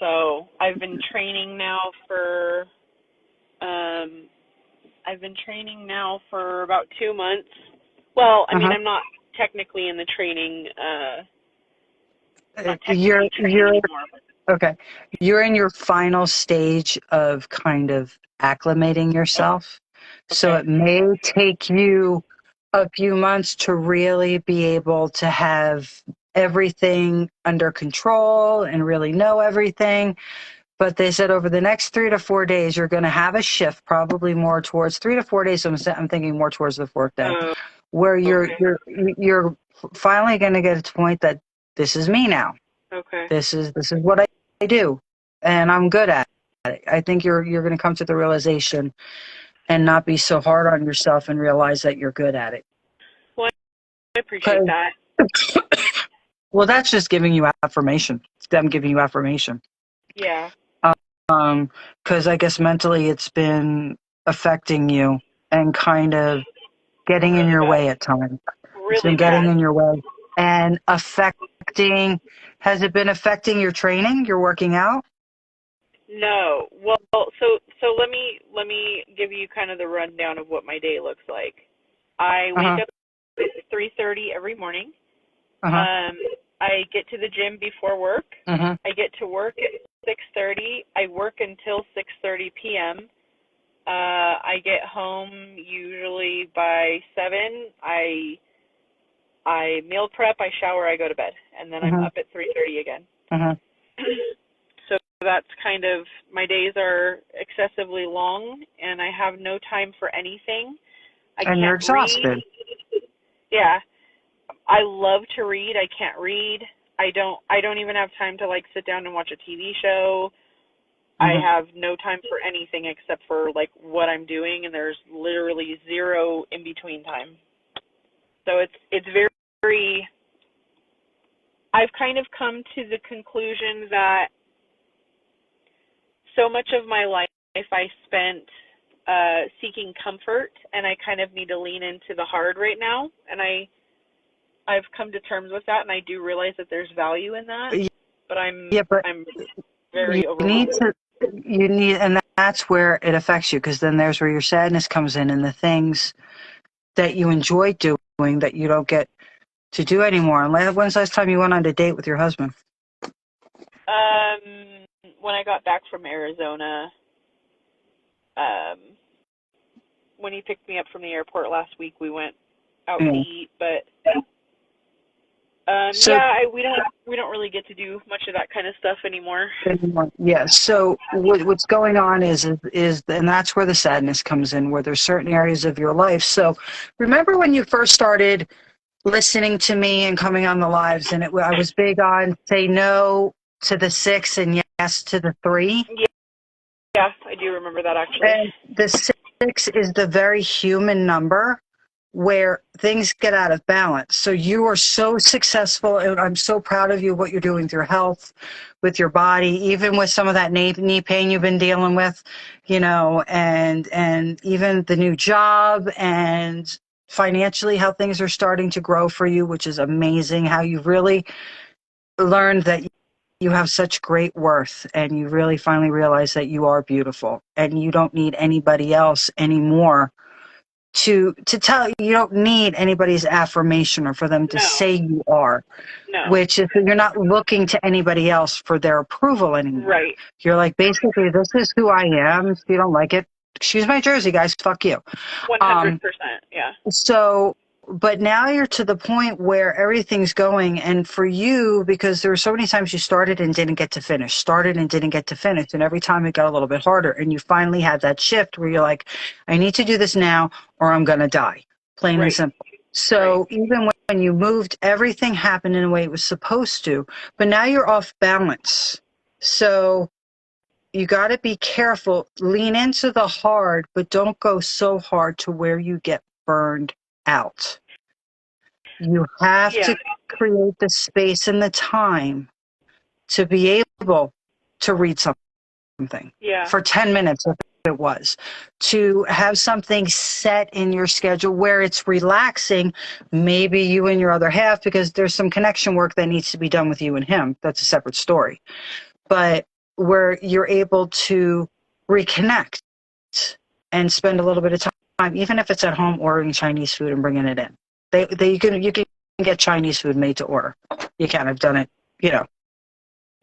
So I've been training now for about 2 months. Well, I mean, I'm not technically in the training. Not technically training anymore. Okay. You're in your final stage of kind of acclimating yourself. Okay. So it may take you a few months to really be able to have everything under control and really know everything. But they said over the next 3 to 4 days, you're going to have a shift, probably more towards 3 to 4 days. So I'm thinking more towards the fourth day, where you're finally going to get to the point that this is me now. Okay. This is what I do, and I'm good at it. I think you're going to come to the realization and not be so hard on yourself and realize that you're good at it. Well, I appreciate that. Well, that's just giving you affirmation. It's them giving you affirmation. Yeah. Because I guess mentally it's been affecting you and kind of getting in your way at times. It's been getting in your way and affecting. Has it been affecting your training, your working out? No. Well, so let me give you kind of the rundown of what my day looks like. I wake up at 3:30 every morning. I get to the gym before work. I get to work at 6:30. I work until 6:30 p.m. I get home usually by 7. I meal prep, I shower, I go to bed, and then I'm up at 3:30 again. So that's kind of, my days are excessively long, and I have no time for anything. And you're exhausted. Yeah. I love to read. I can't read. I don't even have time to like sit down and watch a TV show. I have no time for anything except for like what I'm doing, and there's literally zero in between time. So it's very I've kind of come to the conclusion that so much of my life I spent seeking comfort, and I kind of need to lean into the hard right now, and I've come to terms with that, and I do realize that there's value in that, but I'm very overwhelmed. And that's where it affects you, because then there's where your sadness comes in, and the things that you enjoy doing that you don't get to do anymore. And when's the last time you went on a date with your husband? When I got back from Arizona, when he picked me up from the airport last week, we went out to eat, but we don't really get to do much of that kind of stuff anymore. Yeah. So what's going on is, and that's where the sadness comes in, where there's certain areas of your life. So remember when you first started listening to me and coming on the lives, and I was big on say no to the 6 and yes to the 3. Yeah, I do remember that actually. And the 6 is the very human number where things get out of balance. So you are so successful, and I'm so proud of you, what you're doing with your health, with your body, even with some of that knee pain you've been dealing with, and even the new job, and financially how things are starting to grow for you, which is amazing, how you've really learned that you have such great worth, and you really finally realize that you are beautiful, and you don't need anybody else anymore to tell you. Don't need anybody's affirmation or for them to say you are. No. Which is, you're not looking to anybody else for their approval anymore. Right. You're like, basically, this is who I am. If you don't like it, excuse my Jersey, guys, fuck you. 100%. Yeah. So, but now you're to the point where everything's going, and for you, because there were so many times you started and didn't get to finish, and every time it got a little bit harder, and you finally had that shift where you're like, I need to do this now or I'm going to die, plain and simple. So even when you moved, everything happened in a way it was supposed to, but now you're off balance. So you got to be careful. Lean into the hard, but don't go so hard to where you get burned out. You have to create the space and the time to be able to read something for 10 minutes, if it was, to have something set in your schedule where it's relaxing, maybe you and your other half, because there's some connection work that needs to be done with you and him. That's a separate story. But where you're able to reconnect and spend a little bit of time, even if it's at home ordering Chinese food and bringing it in. You can get Chinese food made to order. You can. I've done it,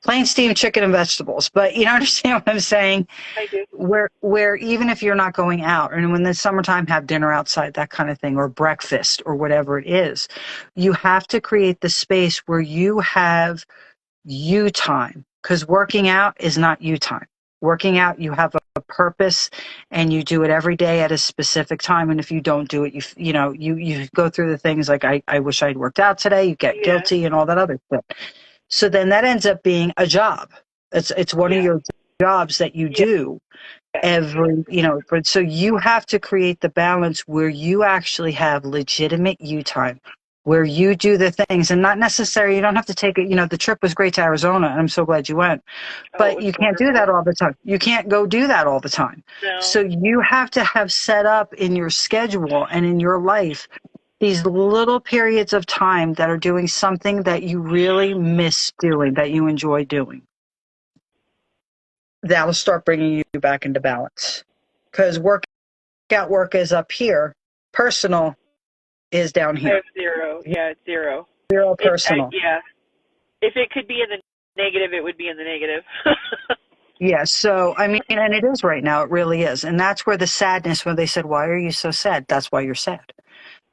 plain steamed chicken and vegetables. But you understand what I'm saying? I do. Where even if you're not going out, and when the summertime, have dinner outside, that kind of thing, or breakfast or whatever it is, you have to create the space where you have you time, because working out is not you time. Working out, you have a purpose, and you do it every day at a specific time. And if you don't do it, you go through the things like, I wish I'd worked out today. You get guilty and all that other stuff. So then that ends up being a job. It's one of your jobs that you do every, so you have to create the balance where you actually have legitimate you time, where you do the things, and not necessarily, you don't have to take it. The trip was great to Arizona, and I'm so glad you went, but you can't do that all the time. You can't go do that all the time. No. So you have to have set up in your schedule and in your life these little periods of time that are doing something that you really miss doing, that you enjoy doing. That'll start bringing you back into balance. Because workout work is up here, personal is down I here. have zero. Yeah, it's zero. Zero personal. If it could be in the negative, it would be in the negative. Yeah, so, and it is right now. It really is. And that's where the sadness, when they said, why are you so sad? That's why you're sad.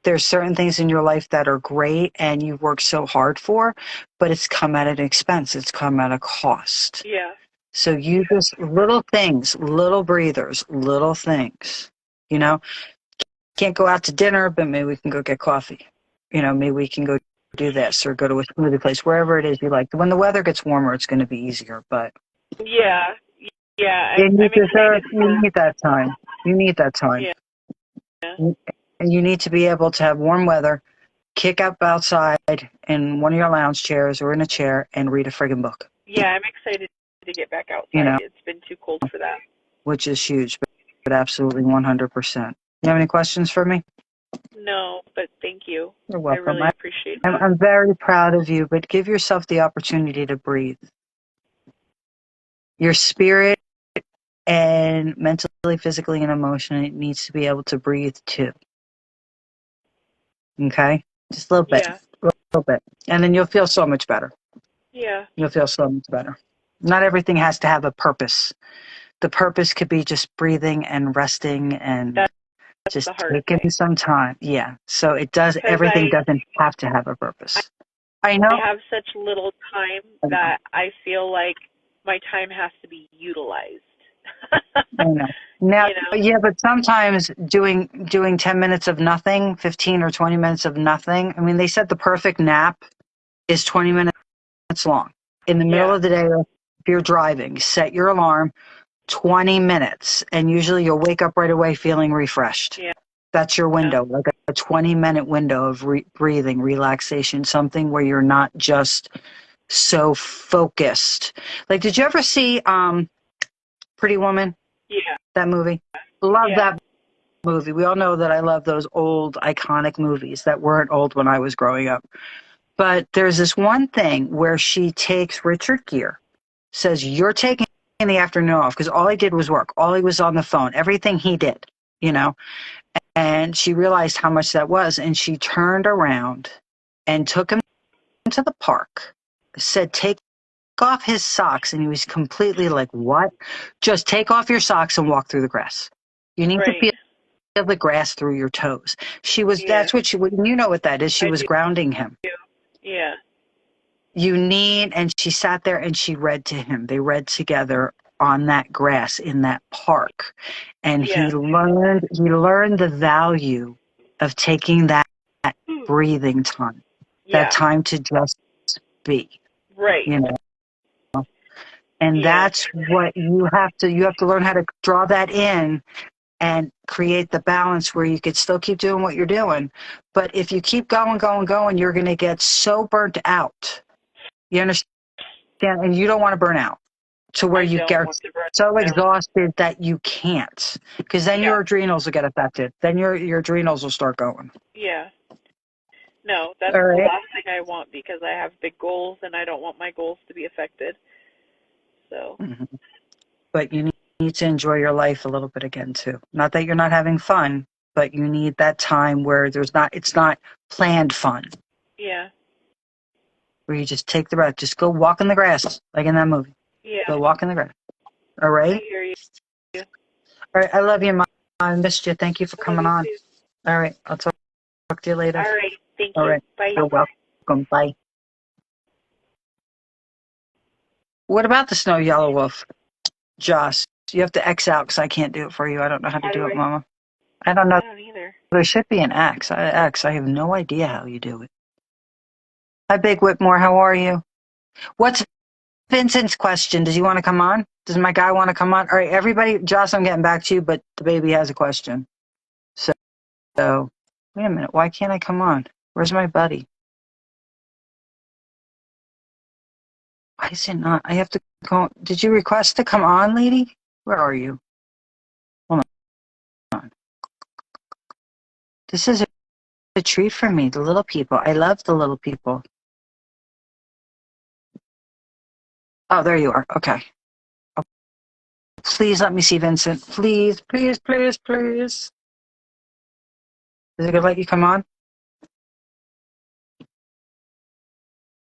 There's certain things in your life that are great and you've worked so hard for, but it's come at an expense. It's come at a cost. Yeah. So you just, little things, little breathers, little things, can't go out to dinner, but maybe we can go get coffee. Maybe we can go do this or go to a smoothie place, wherever it is you like. When the weather gets warmer, it's going to be easier, but. Yeah. You need that time. You need that time. Yeah. And you need to be able to have warm weather, kick up outside in one of your lounge chairs or in a chair and read a friggin' book. Yeah, I'm excited to get back outside. It's been too cold for that. Which is huge, but absolutely 100%. You have any questions for me? No, but thank you. You're welcome. I really appreciate it. I'm very proud of you, but give yourself the opportunity to breathe. Your spirit and mentally, physically, and emotionally needs to be able to breathe too. Okay? Just a little bit. A little bit. And then you'll feel so much better. Yeah. You'll feel so much better. Not everything has to have a purpose. The purpose could be just breathing and resting and just taking some time. Yeah. So everything doesn't have to have a purpose. I know. I have such little time that I feel like my time has to be utilized. I know. Now, yeah, but sometimes doing 10 minutes of nothing, 15 or 20 minutes of nothing. I mean, they said the perfect nap is 20 minutes long. In the middle of the day, if you're driving, set your alarm 20 minutes, and usually you'll wake up right away feeling refreshed. Yeah. That's your window, like a 20-minute window of breathing, relaxation, something where you're not just so focused. Like, did you ever see Pretty Woman? Yeah. That movie? Love that movie. We all know that I love those old iconic movies that weren't old when I was growing up. But there's this one thing where she takes Richard Gere, says, you're taking the afternoon off, because all he did was work. All he was on the phone. Everything he did, And she realized how much that was. And she turned around and took him to the park, said, take off his socks. And he was completely like, what? Just take off your socks and walk through the grass. You need to feel the grass through your toes. That's what you know what that is. She was grounding him. Yeah. And she sat there and she read to him. They read together on that grass in that park. And he learned the value of taking that breathing time, that time to just be. Right. And that's what you have to learn how to draw that in and create the balance where you could still keep doing what you're doing. But if you keep going, you're going to get so burnt out. You understand? And you don't want to burn out to where you get so exhausted that you can't. Because then your adrenals will get affected. Then your adrenals will start going. Yeah. No, that's the last thing I want, because I have big goals and I don't want my goals to be affected. So. Mm-hmm. But you need to enjoy your life a little bit again too. Not that you're not having fun, but you need that time where it's not planned fun. Yeah. Where you just take the breath. Just go walk in the grass, like in that movie. Yeah. Go walk in the grass. All right? I hear you. All right. I love you, Mom. I missed you. Thank you for coming on. Too. All right. I'll talk to you later. All right. Thank you. All right. Bye. You're welcome. Bye. What about the snow yellow wolf, Joss? You have to X out because I can't do it for you. I don't know how to do it, Mama. I don't know. I don't either. There should be an X. I have no idea how you do it. Hi, Big Whitmore. How are you? What's Vincent's question? Does he want to come on? Does my guy want to come on? All right, everybody. Joss, I'm getting back to you, but the baby has a question. So wait a minute. Why can't I come on? Where's my buddy? Why is it not? I have to go. Did you request to come on, lady? Where are you? Hold on. This is a treat for me, the little people. I love the little people. Oh, there you are. Okay. Oh, please let me see Vincent. Please, please, please, please. Is it going to let you come on?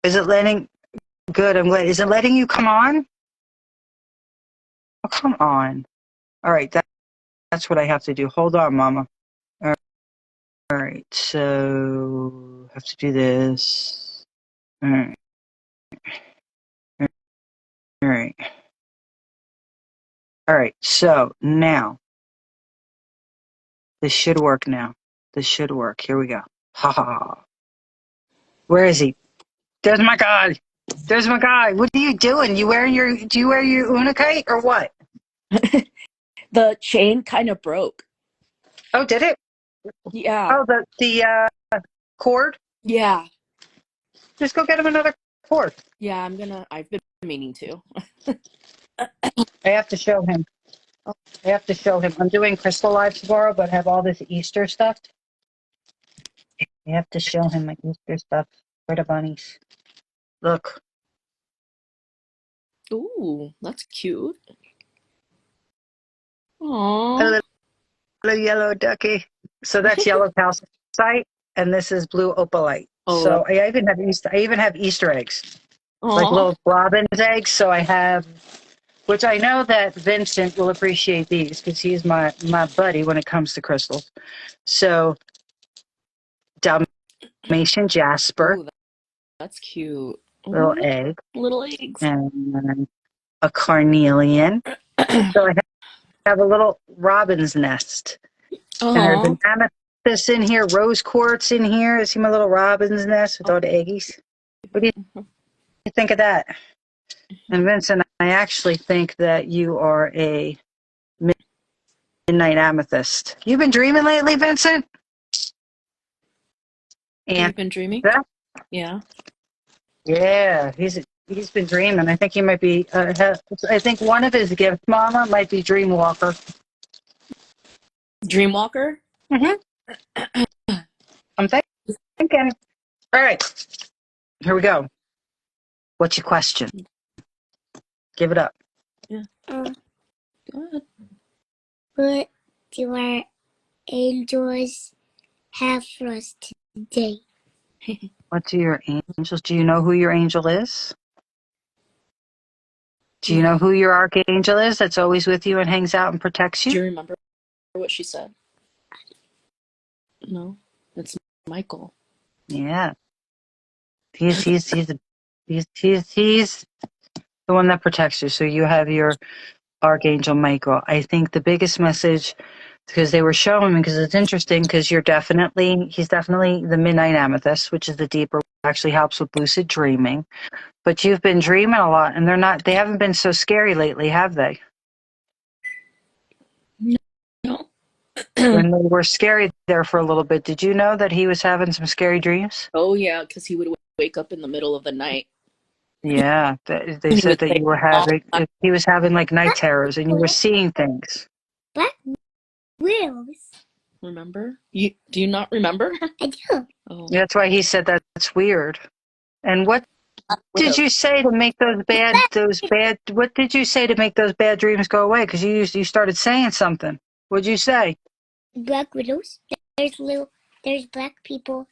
Is it letting? Good, I'm glad. Is it letting you come on? Oh, come on. All right, that's what I have to do. Hold on, Mama. All right, so I have to do this. All right. All right. All right, so now, this should work now. This should work. Here we go. Ha ha ha. Where is he? There's my guy. There's my guy. What are you doing? Do you wear your unikite or what? The chain kind of broke. Oh, did it? Yeah. Oh, the cord? Yeah. Just go get him another cord. Yeah, I've been meaning to. I have to show him. I'm doing Crystal Live tomorrow, but have all this Easter stuff. I have to show him my Easter stuff for the bunnies. Look. Ooh, that's cute. A Aww. little yellow ducky. So that's yellow calcite, and this is blue opalite. Oh, so I even have Easter eggs, like little robin's eggs. So I have, which I know that Vincent will appreciate these because he's my buddy when it comes to crystals. So Dalmatian jasper. Ooh, that's cute. Little egg. Little eggs. And a carnelian. So I have a little robin's nest. And there's an amethyst in here, rose quartz in here. See my little robin's nest with all the eggies? What do you think of that? And Vincent, I actually think that you are a midnight amethyst. You've been dreaming lately, Vincent? You've been dreaming? Yeah. Yeah, he's been dreaming. I think he might be. I think one of his gifts, Mama, might be Dreamwalker. Dreamwalker? Mm-hmm. I'm thinking. All right, here we go. What's your question? Give it up. Yeah. Good. What do our angels have for us today? What do your angels? Do you know who your angel is? Do you know who your archangel is that's always with you and hangs out and protects you? Do you remember what she said? No, it's Michael. Yeah. He's the one that protects you. So you have your archangel Michael. I think the biggest message because they were showing me, because it's interesting, because he's definitely the midnight amethyst, which is the deeper, actually helps with lucid dreaming. But you've been dreaming a lot, and they haven't been so scary lately, have they? No. When they were scary there for a little bit, did you know that he was having some scary dreams? Oh yeah, because he would wake up in the middle of the night. Yeah, they And he said would that say, he was having like night terrors, and you were seeing things. Black widows. remember? Do you not remember? I do. Oh. That's why he said that's weird. And what did you say to make what did you say to make those bad dreams go away? Because you started saying something. What'd you say? Black widows. There's black people.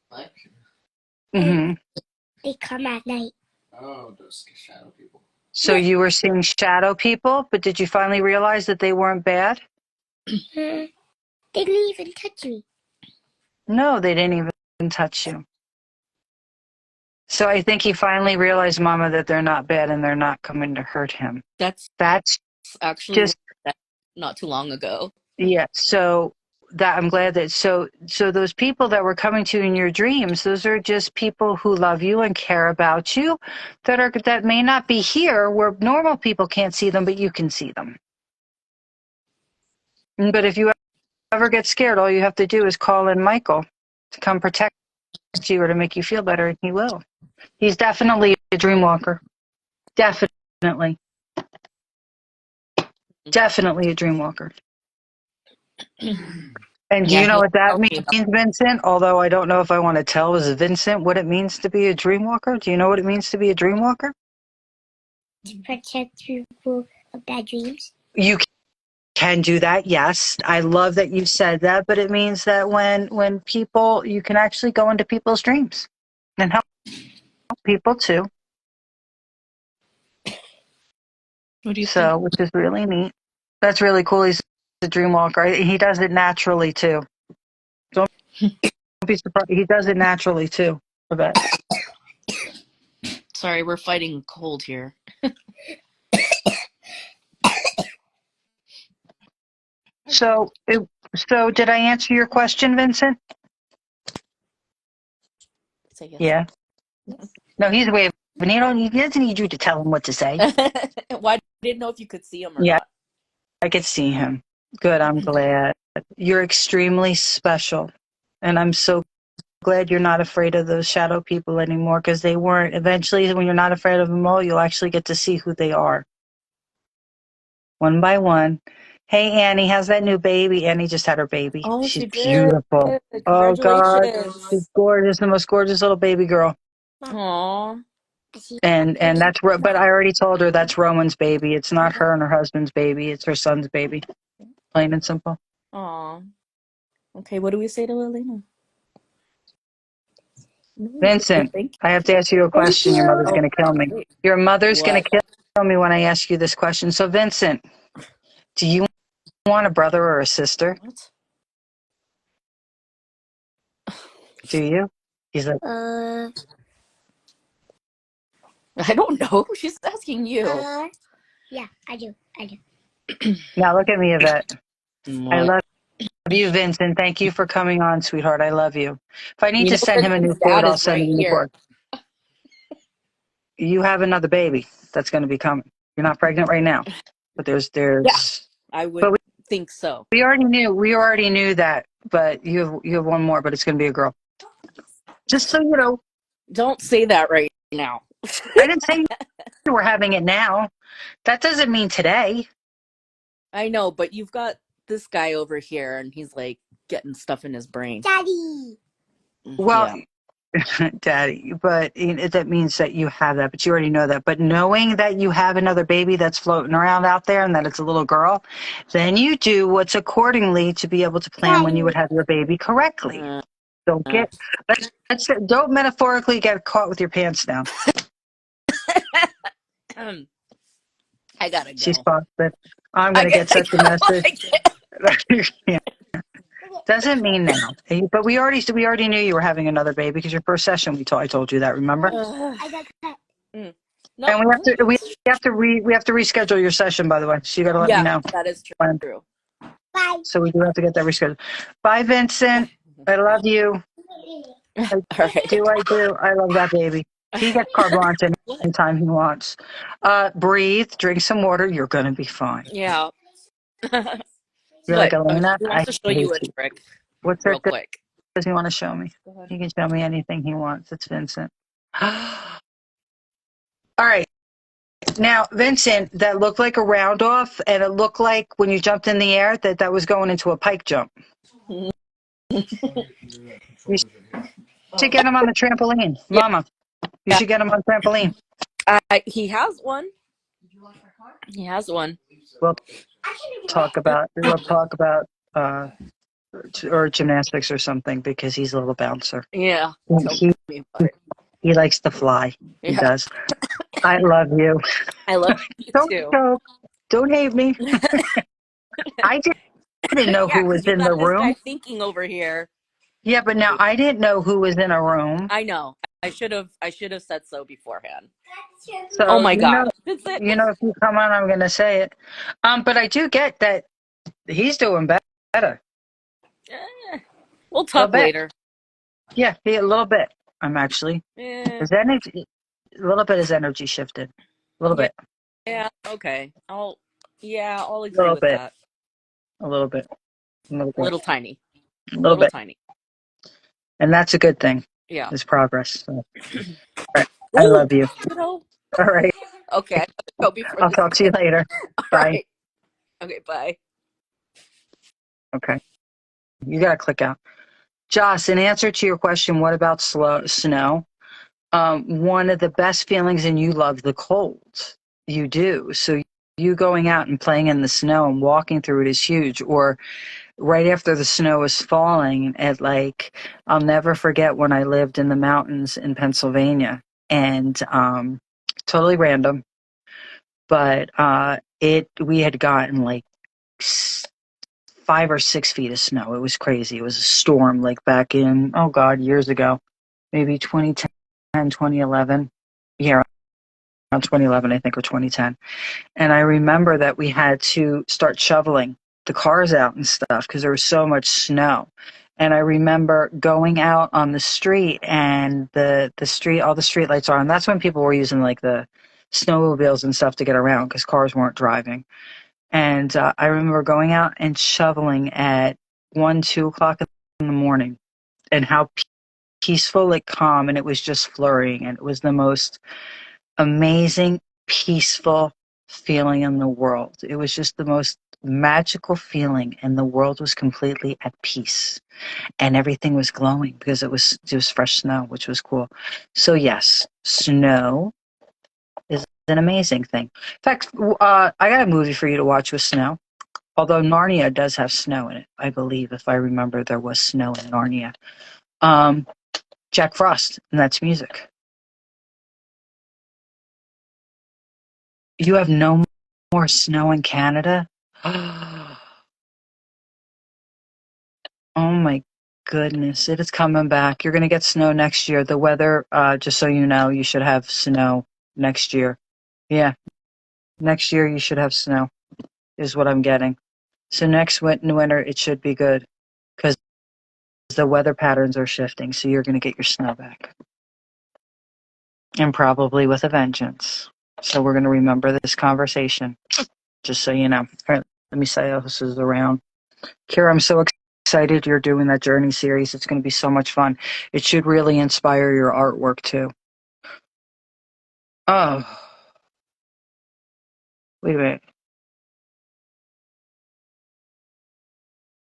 What? Mm-hmm. They come at night. Oh, those shadow people. So you were seeing shadow people, but did you finally realize that they weren't bad? They didn't even touch me. No, they didn't even touch you. So I think he finally realized, Mama, that they're not bad and they're not coming to hurt him. That's actually just not too long ago. Yeah. So that I'm glad that so those people that were coming to you in your dreams, those are just people who love you and care about you, that may not be here where normal people can't see them, but you can see them. But if you ever get scared, all you have to do is call in Michael to come protect you or to make you feel better, and he will. He's definitely a dream walker. Definitely a dream walker. And do you know what that means, Vincent? Although I don't know if I want to tell Vincent what it means to be a dream walker. Do you know what it means to be a dream walker? To protect people of bad dreams. You can do that, yes. I love that you said that, but it means that when people, you can actually go into people's dreams and help people too. What do you think? Which is really neat. That's really cool. He's a dream walker. He does it naturally too. Don't be surprised. He does it naturally too. I bet. Sorry, we're fighting cold here. So did I answer your question, Vincent? Say yes. Yeah. No, he's waving. He doesn't need you to tell him what to say. Well, I didn't know if you could see him or Yeah, not. I could see him. Good, I'm glad. You're extremely special. And I'm so glad you're not afraid of those shadow people anymore, because they weren't. Eventually, when you're not afraid of them all, you'll actually get to see who they are. One by one. Hey, Annie, how's that new baby? Annie just had her baby. Oh, She's she did. beautiful. Oh, God. She's gorgeous, the most gorgeous little baby girl. Aww. And that's, but I already told her that's Rowan's baby. It's not her and her husband's baby. It's her son's baby. Plain and simple. Aw. Okay, what do we say to Elena? Vincent, I have to ask you a question. Your mother's going to kill me. Your mother's going to kill me when I ask you this question. So, Vincent, do you want a brother or a sister? What? Do you? He's like, I don't know. She's asking you. Yeah, I do. now look at me, Yvette. What? I love you, Vincent. Thank you for coming on, sweetheart. I love you. If I need to send him a new cord, I'll send him a new cord. You have another baby that's going to be coming. You're not pregnant right now, but there's. Yeah, I would think so. We already knew that, but you have one more, but it's going to be a girl. Just so you know. Don't say that right now. I didn't say you were having it now. That doesn't mean today. I know, but you've got this guy over here, and he's like getting stuff in his brain. Daddy. Well, yeah. Daddy, but that means that you have that, but you already know that. But knowing that you have another baby that's floating around out there and that it's a little girl, then you do what's accordingly to be able to plan when you would have your baby correctly. Don't metaphorically get caught with your pants down. I gotta go. She's busted. I'm gonna get such a message. Yeah. Doesn't mean now, but we already knew you were having another baby because your first session I told you that. Remember? I got cut. No, and we have to reschedule your session, by the way. So you got to let me know. That is true. Bye. So we do have to get that rescheduled. Bye, Vincent. I love you. I All right. do. I do. I love that baby. He gets carte blanche anytime he wants. Breathe. Drink some water. You're going to be fine. Yeah. You're like, But Elena, he I wants to show hate you a you. trick What's that? real quick. Does he want to show me? Go ahead. He can show me anything he wants. It's Vincent. All right. Now, Vincent, that looked like a round off, and it looked like when you jumped in the air that was going into a pike jump. You should get him on the trampoline. Yeah. Mama, you should get him on trampoline. He has one. He has one. We'll talk about or gymnastics or something because he's a little bouncer. Yeah. Tell He me about it. he likes to fly. He Yeah. does. I love you. I love you too. Don't hate me. I didn't know Yeah, who was because you in the got this guy room. thinking over here. Yeah, but now I didn't know who was in a room. I know. I should have said so beforehand. So Oh my God. Vincent. if you come on, I'm going to say it. But I do get that he's doing better. We'll talk later. Yeah, a little bit. I'm actually. His energy, a little bit. His energy shifted. A little bit. Yeah. Okay. I'll agree Little with bit. that. A little bit. Little tiny. A little bit. Tiny. And that's a good thing. Yeah. It's progress. So. All right. I love you. All right. Okay. Go before I'll talk to you later. Bye. Right. Okay. Bye. Okay. You got to click out. Joss, in answer to your question, what about snow? One of the best feelings, and you love the cold. You do. So you going out and playing in the snow and walking through it is huge. Or right after the snow is falling, I'll never forget when I lived in the mountains in Pennsylvania, and totally random, but we had gotten like 5 or 6 feet of snow. It was crazy. It was a storm, like back in, oh God, years ago, maybe 2010, 2011. Yeah, around 2011, I think, or 2010. And I remember that we had to start shoveling the cars out and stuff because there was so much snow. And I remember going out on the street, and the street, all the street lights are on. That's when people were using like the snowmobiles and stuff to get around because cars weren't driving. And I remember going out and shoveling at 1, 2 o'clock in the morning, and how peaceful, like calm, and it was just flurrying, and it was the most amazing, peaceful feeling in the world. It was just the most magical feeling, and the world was completely at peace, and everything was glowing because it was fresh snow, which was cool. So yes, snow is an amazing thing. In fact, I got a movie for you to watch with snow. Although Narnia does have snow in it, I believe, if I remember, there was snow in Narnia. Jack Frost, and that's music. You have no more snow in Canada? Oh my goodness, it is coming back. You're going to get snow next year. The weather, just so you know, you should have snow next year. Yeah, next year you should have snow, is what I'm getting. So next winter, it should be good because the weather patterns are shifting. So you're going to get your snow back. And probably with a vengeance. So we're going to remember this conversation, just so you know. All right, let me say this is around. Kira, I'm so excited you're doing that journey series. It's going to be so much fun. It should really inspire your artwork too. Oh, wait a minute.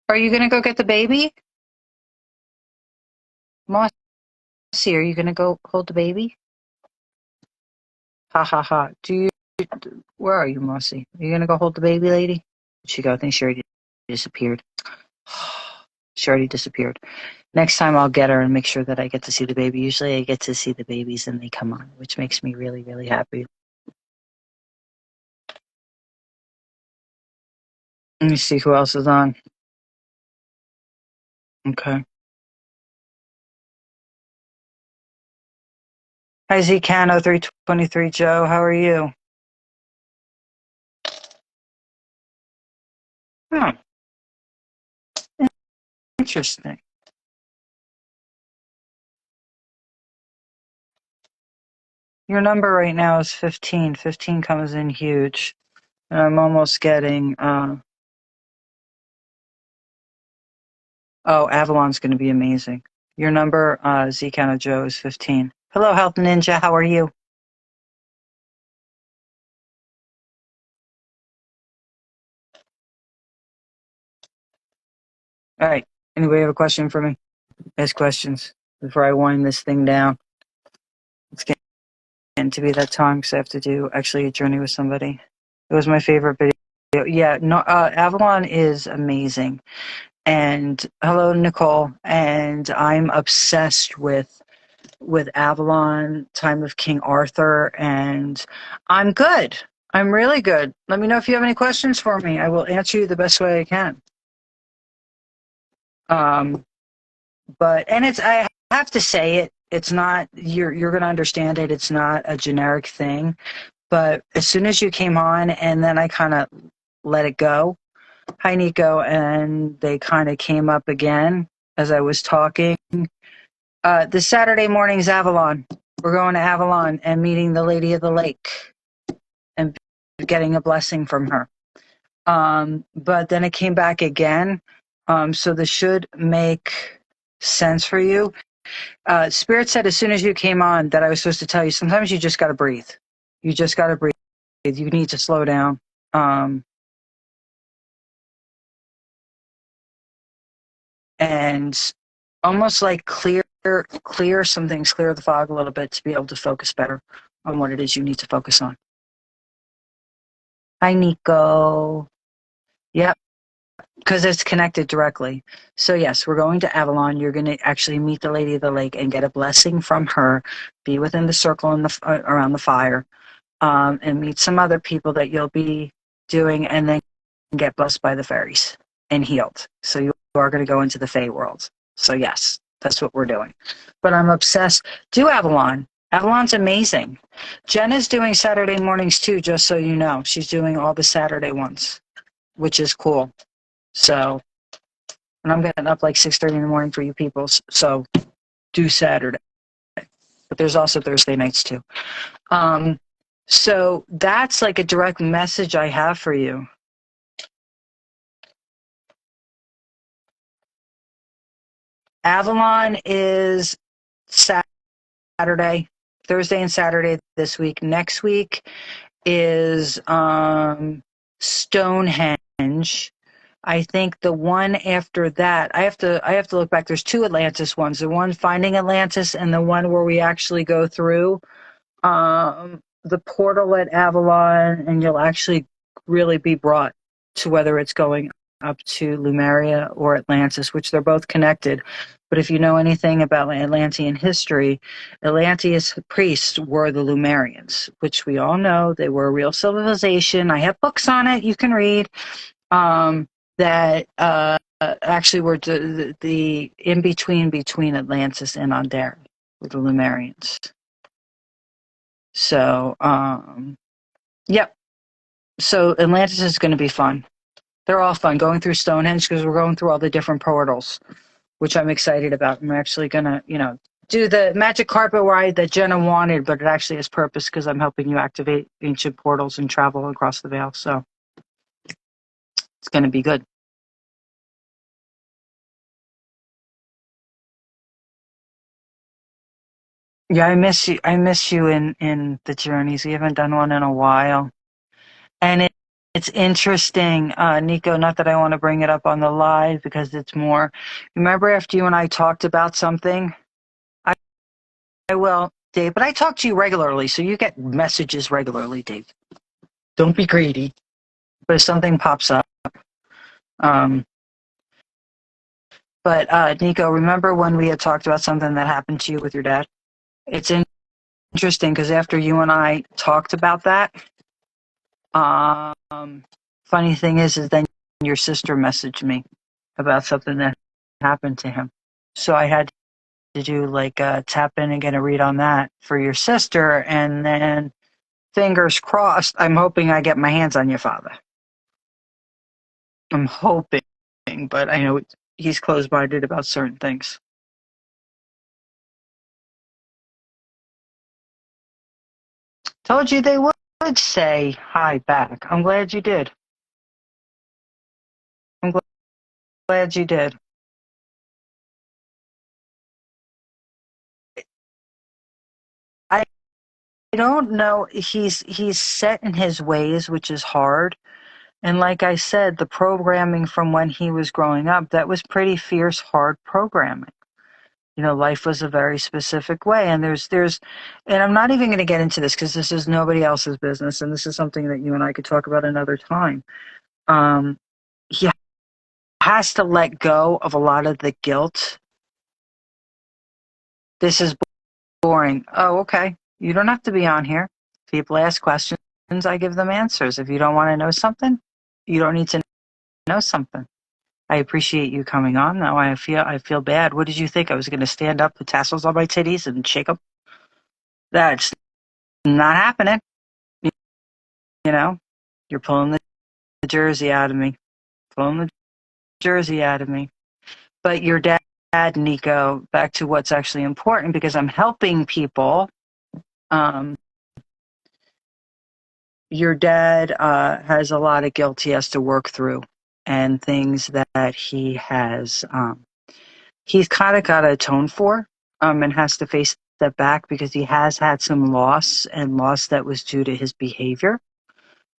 Are you going to go get the baby? Mossy, are you going to go hold the baby? Ha ha ha. Where are you, Mossy? Are you going to go hold the baby, lady? Where'd she go? I think she already disappeared. She already disappeared. Next time I'll get her and make sure that I get to see the baby. Usually I get to see the babies and they come on, which makes me really, really happy. Let me see who else is on. Okay. Hi, Zcano 323 Joe. How are you? Interesting. Your number right now is 15. 15 comes in huge. And I'm almost getting, oh, Avalon's going to be amazing. Your number, Z Count of Joe, is 15. Hello, Health Ninja. How are you? All right. Anybody have a question for me? Ask questions before I wind this thing down. It's getting to be that time because I have to do actually a journey with somebody. It was my favorite video. Yeah, no, Avalon is amazing. And hello, Nicole. And I'm obsessed with Avalon, Time of King Arthur, and I'm good. I'm really good. Let me know if you have any questions for me. I will answer you the best way I can. And I have to say it. It's not, you're going to understand it. It's not a generic thing. But as soon as you came on, and then I kind of let it go. Hi, Nico. And they kind of came up again as I was talking. This Saturday morning's Avalon. We're going to Avalon and meeting the Lady of the Lake and getting a blessing from her. But then it came back again. So this should make sense for you. Spirit said as soon as you came on that I was supposed to tell you, sometimes you just got to breathe. You just got to breathe. You need to slow down. And almost like clear some things, clear the fog a little bit to be able to focus better on what it is you need to focus on. Hi, Nico. Yep, because it's connected directly. So yes, we're going to Avalon. You're going to actually meet the Lady of the Lake and get a blessing from her, be within the circle in around the fire, and meet some other people that you'll be doing, and then get blessed by the fairies and healed. So you are going to go into the Fae world. So yes, that's what we're doing. But I'm obsessed. Do Avalon. Avalon's amazing. Jenna's doing Saturday mornings too, just so you know. She's doing all the Saturday ones, which is cool. So, and I'm getting up like 6:30 in the morning for you people. So do Saturday. But there's also Thursday nights too. So that's like a direct message I have for you. Avalon is Saturday, Thursday and Saturday this week. Next week is Stonehenge. I think the one after that, I have to look back. There's two Atlantis ones. The one Finding Atlantis and the one where we actually go through the portal at Avalon, and you'll actually really be brought to whether it's going up to Lemuria or Atlantis, which they're both connected. But if you know anything about Atlantean history, Atlanteus priests were the Lemurians, which we all know they were a real civilization. I have books on it you can read that actually were the in-between between Atlantis and Andera were the Lemurians. So, yep. So Atlantis is going to be fun. They're all fun. Going through Stonehenge because we're going through all the different portals, which I'm excited about. I'm actually going to, do the magic carpet ride that Jenna wanted, but it actually has purpose because I'm helping you activate ancient portals and travel across the veil. So it's going to be good. Yeah, I miss you. I miss you in the journeys. We haven't done one in a while. And it's interesting, Nico, not that I want to bring it up on the live because it's more. Remember after you and I talked about something? I will, Dave, but I talk to you regularly, so you get messages regularly, Dave. Don't be greedy. But if something pops up. But Nico, remember when we had talked about something that happened to you with your dad? It's interesting because after you and I talked about that, funny thing is then your sister messaged me about something that happened to him. So I had to do like tap in and get a read on that for your sister, and then fingers crossed, I'm hoping I get my hands on your father. I'm hoping, but I know he's closed-minded about certain things. Told you they would say hi back. I'm glad you did. I'm glad you did. I don't know. He's set in his ways, which is hard. And like I said, the programming from when he was growing up, that was pretty fierce, hard programming. You know, life was a very specific way. And and I'm not even going to get into this because this is nobody else's business. And this is something that you and I could talk about another time. He has to let go of a lot of the guilt. This is boring. Oh, okay. You don't have to be on here. People ask questions, I give them answers. If you don't want to know something, you don't need to know something. I appreciate you coming on. Now I feel bad. What did you think? I was going to stand up with tassels on my titties and shake them? That's not happening. You know, you're pulling the jersey out of me. Pulling the jersey out of me. But your dad, Nico, back to what's actually important because I'm helping people. Your dad has a lot of guilt he has to work through and things that he's kind of got to atone for and has to face that back because he has had some loss and loss that was due to his behavior,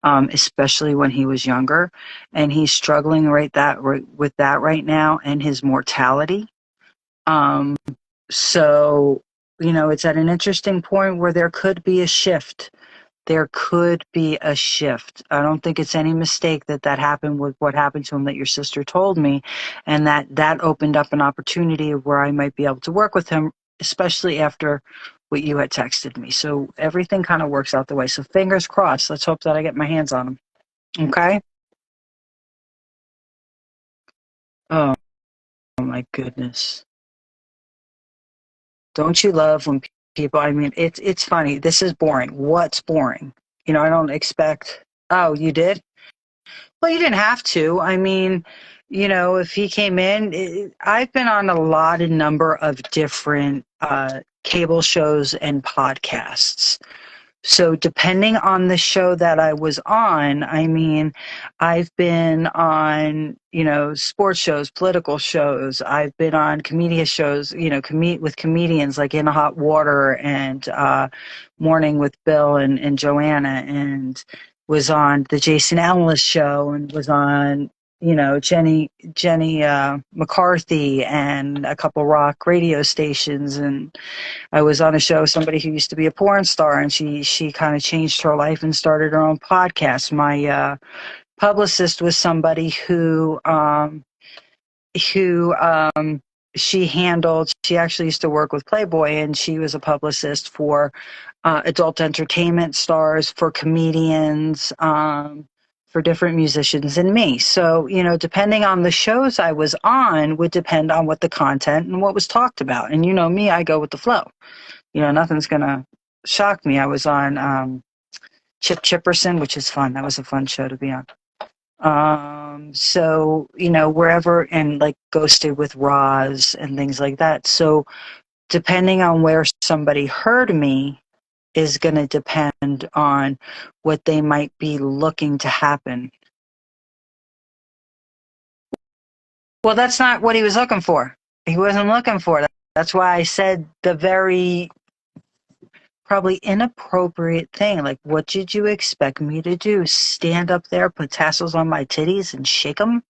especially when he was younger. And he's struggling with that right now and his mortality. So, it's at an interesting point where there could be a shift. There could be a shift. I don't think it's any mistake that happened with what happened to him that your sister told me, and that opened up an opportunity where I might be able to work with him, especially after what you had texted me. So everything kind of works out the way. So fingers crossed. Let's hope that I get my hands on him. Okay? Oh my goodness. Don't you love when people, I mean, it's funny. This is boring. What's boring? I don't expect, oh, you did? Well, you didn't have to. I mean, if he came in, I've been on a number of different cable shows and podcasts. So depending on the show that I was on, I mean, I've been on, sports shows, political shows. I've been on comedian shows, with comedians like In Hot Water and Morning with Bill and Joanna, and was on the Jason Ellis show and was on, Jenny McCarthy and a couple rock radio stations. And I was on a show with somebody who used to be a porn star, and she kind of changed her life and started her own podcast. My publicist was somebody who she actually used to work with Playboy, and she was a publicist for adult entertainment stars, for comedians, for different musicians and me. So, depending on the shows I was on would depend on what the content and what was talked about. And me, I go with the flow. Nothing's going to shock me. I was on Chip Chipperson, which is fun. That was a fun show to be on. So, wherever, and like Ghosted with Roz and things like that. So depending on where somebody heard me is going to depend on what they might be looking to happen. Well, that's not what he was looking for. He wasn't looking for that. That's why I said the very probably inappropriate thing. Like, what did you expect me to do? Stand up there, put tassels on my titties and shake them?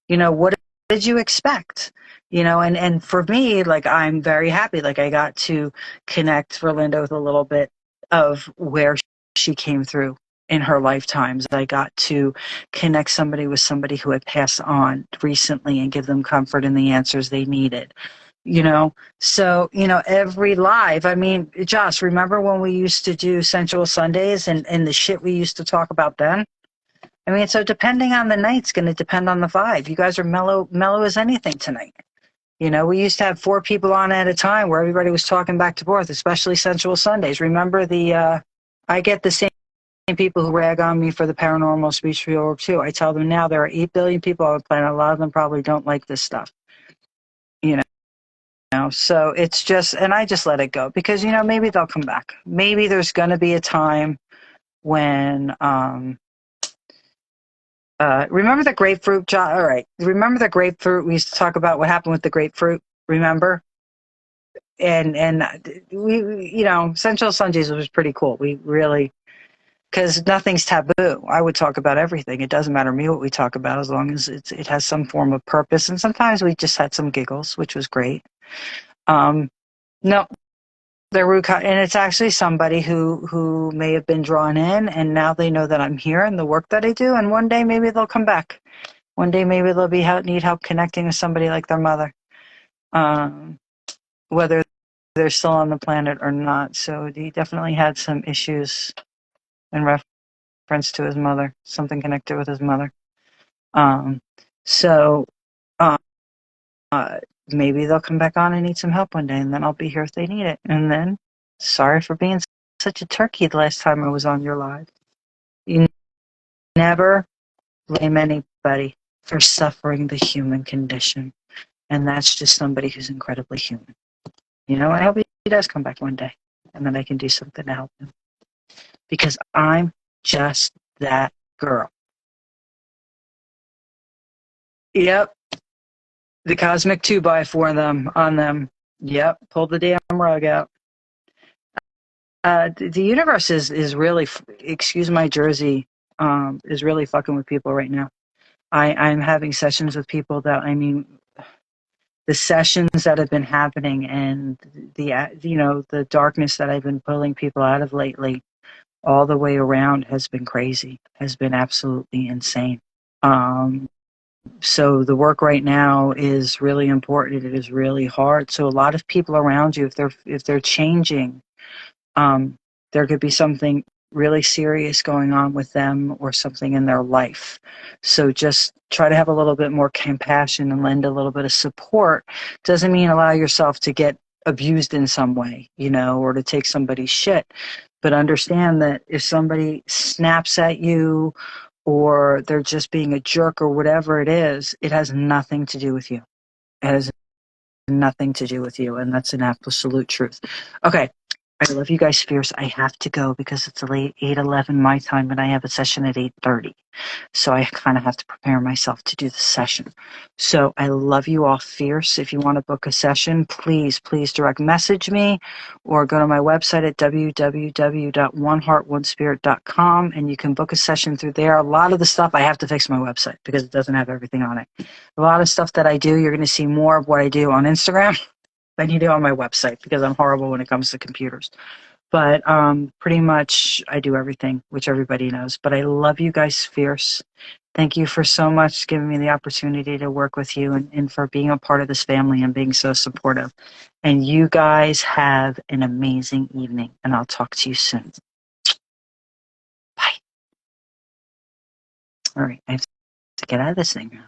What did you expect? And for me, like, I'm very happy. Like, I got to connect Verlinda with a little bit of where she came through in her lifetimes. I got to connect somebody with somebody who had passed on recently and give them comfort and the answers they needed. So, every live, I mean, Josh, remember when we used to do Sensual Sundays and the shit we used to talk about then? I mean, so depending on the night, it's going to depend on the vibe. You guys are mellow as anything tonight. We used to have 4 people on at a time where everybody was talking back to forth, especially Sensual Sundays. Remember I get the same people who rag on me for the paranormal speech field too. I tell them now there are 8 billion people on the planet. A lot of them probably don't like this stuff. You know, so it's just, and I just let it go because, maybe they'll come back. Maybe there's going to be a time when, remember the grapefruit, John? All right. Remember the grapefruit? We used to talk about what happened with the grapefruit. Remember? And we Sensual Sundays was pretty cool. We really, because nothing's taboo. I would talk about everything. It doesn't matter to me what we talk about as long as it has some form of purpose. And sometimes we just had some giggles, which was great. No, they're rude, and it's actually somebody who may have been drawn in, and now they know that I'm here and the work that I do. And one day maybe they'll come back. One day maybe they'll need help connecting with somebody like their mother, whether they're still on the planet or not. So he definitely had some issues in reference to his mother, something connected with his mother. So maybe they'll come back on and need some help one day, and then I'll be here if they need it. And then, sorry for being such a turkey the last time I was on your live. You never blame anybody for suffering the human condition. And that's just somebody who's incredibly human. I hope he does come back one day, and then I can do something to help him. Because I'm just that girl. Yep. The cosmic 2x4 on them. Yep. Pull the damn rug out. The universe is really, excuse my Jersey, is really fucking with people right now. I'm having sessions with people that, the sessions that have been happening and the darkness that I've been pulling people out of lately, all the way around has been crazy, has been absolutely insane. So the work right now is really important. It is really hard. So a lot of people around you, if they're changing, there could be something really serious going on with them or something in their life. So just try to have a little bit more compassion and lend a little bit of support. Doesn't mean allow yourself to get abused in some way, or to take somebody's shit. But understand that if somebody snaps at you or they're just being a jerk or whatever it is, it has nothing to do with you. It has nothing to do with you, and that's an absolute truth. Okay. I love you guys fierce. I have to go because it's late 8:11 my time, and I have a session at 8:30. So I kind of have to prepare myself to do the session. So I love you all fierce. If you want to book a session, please direct message me or go to my website at www.oneheartonespirit.com, and you can book a session through there. A lot of the stuff I have to fix my website because it doesn't have everything on it. A lot of stuff that I do, you're going to see more of what I do on Instagram than you do on my website because I'm horrible when it comes to computers. But pretty much I do everything, which everybody knows. But I love you guys fierce. Thank you for so much giving me the opportunity to work with you and for being a part of this family and being so supportive. And you guys have an amazing evening, and I'll talk to you soon. Bye. All right, I have to get out of this thing now.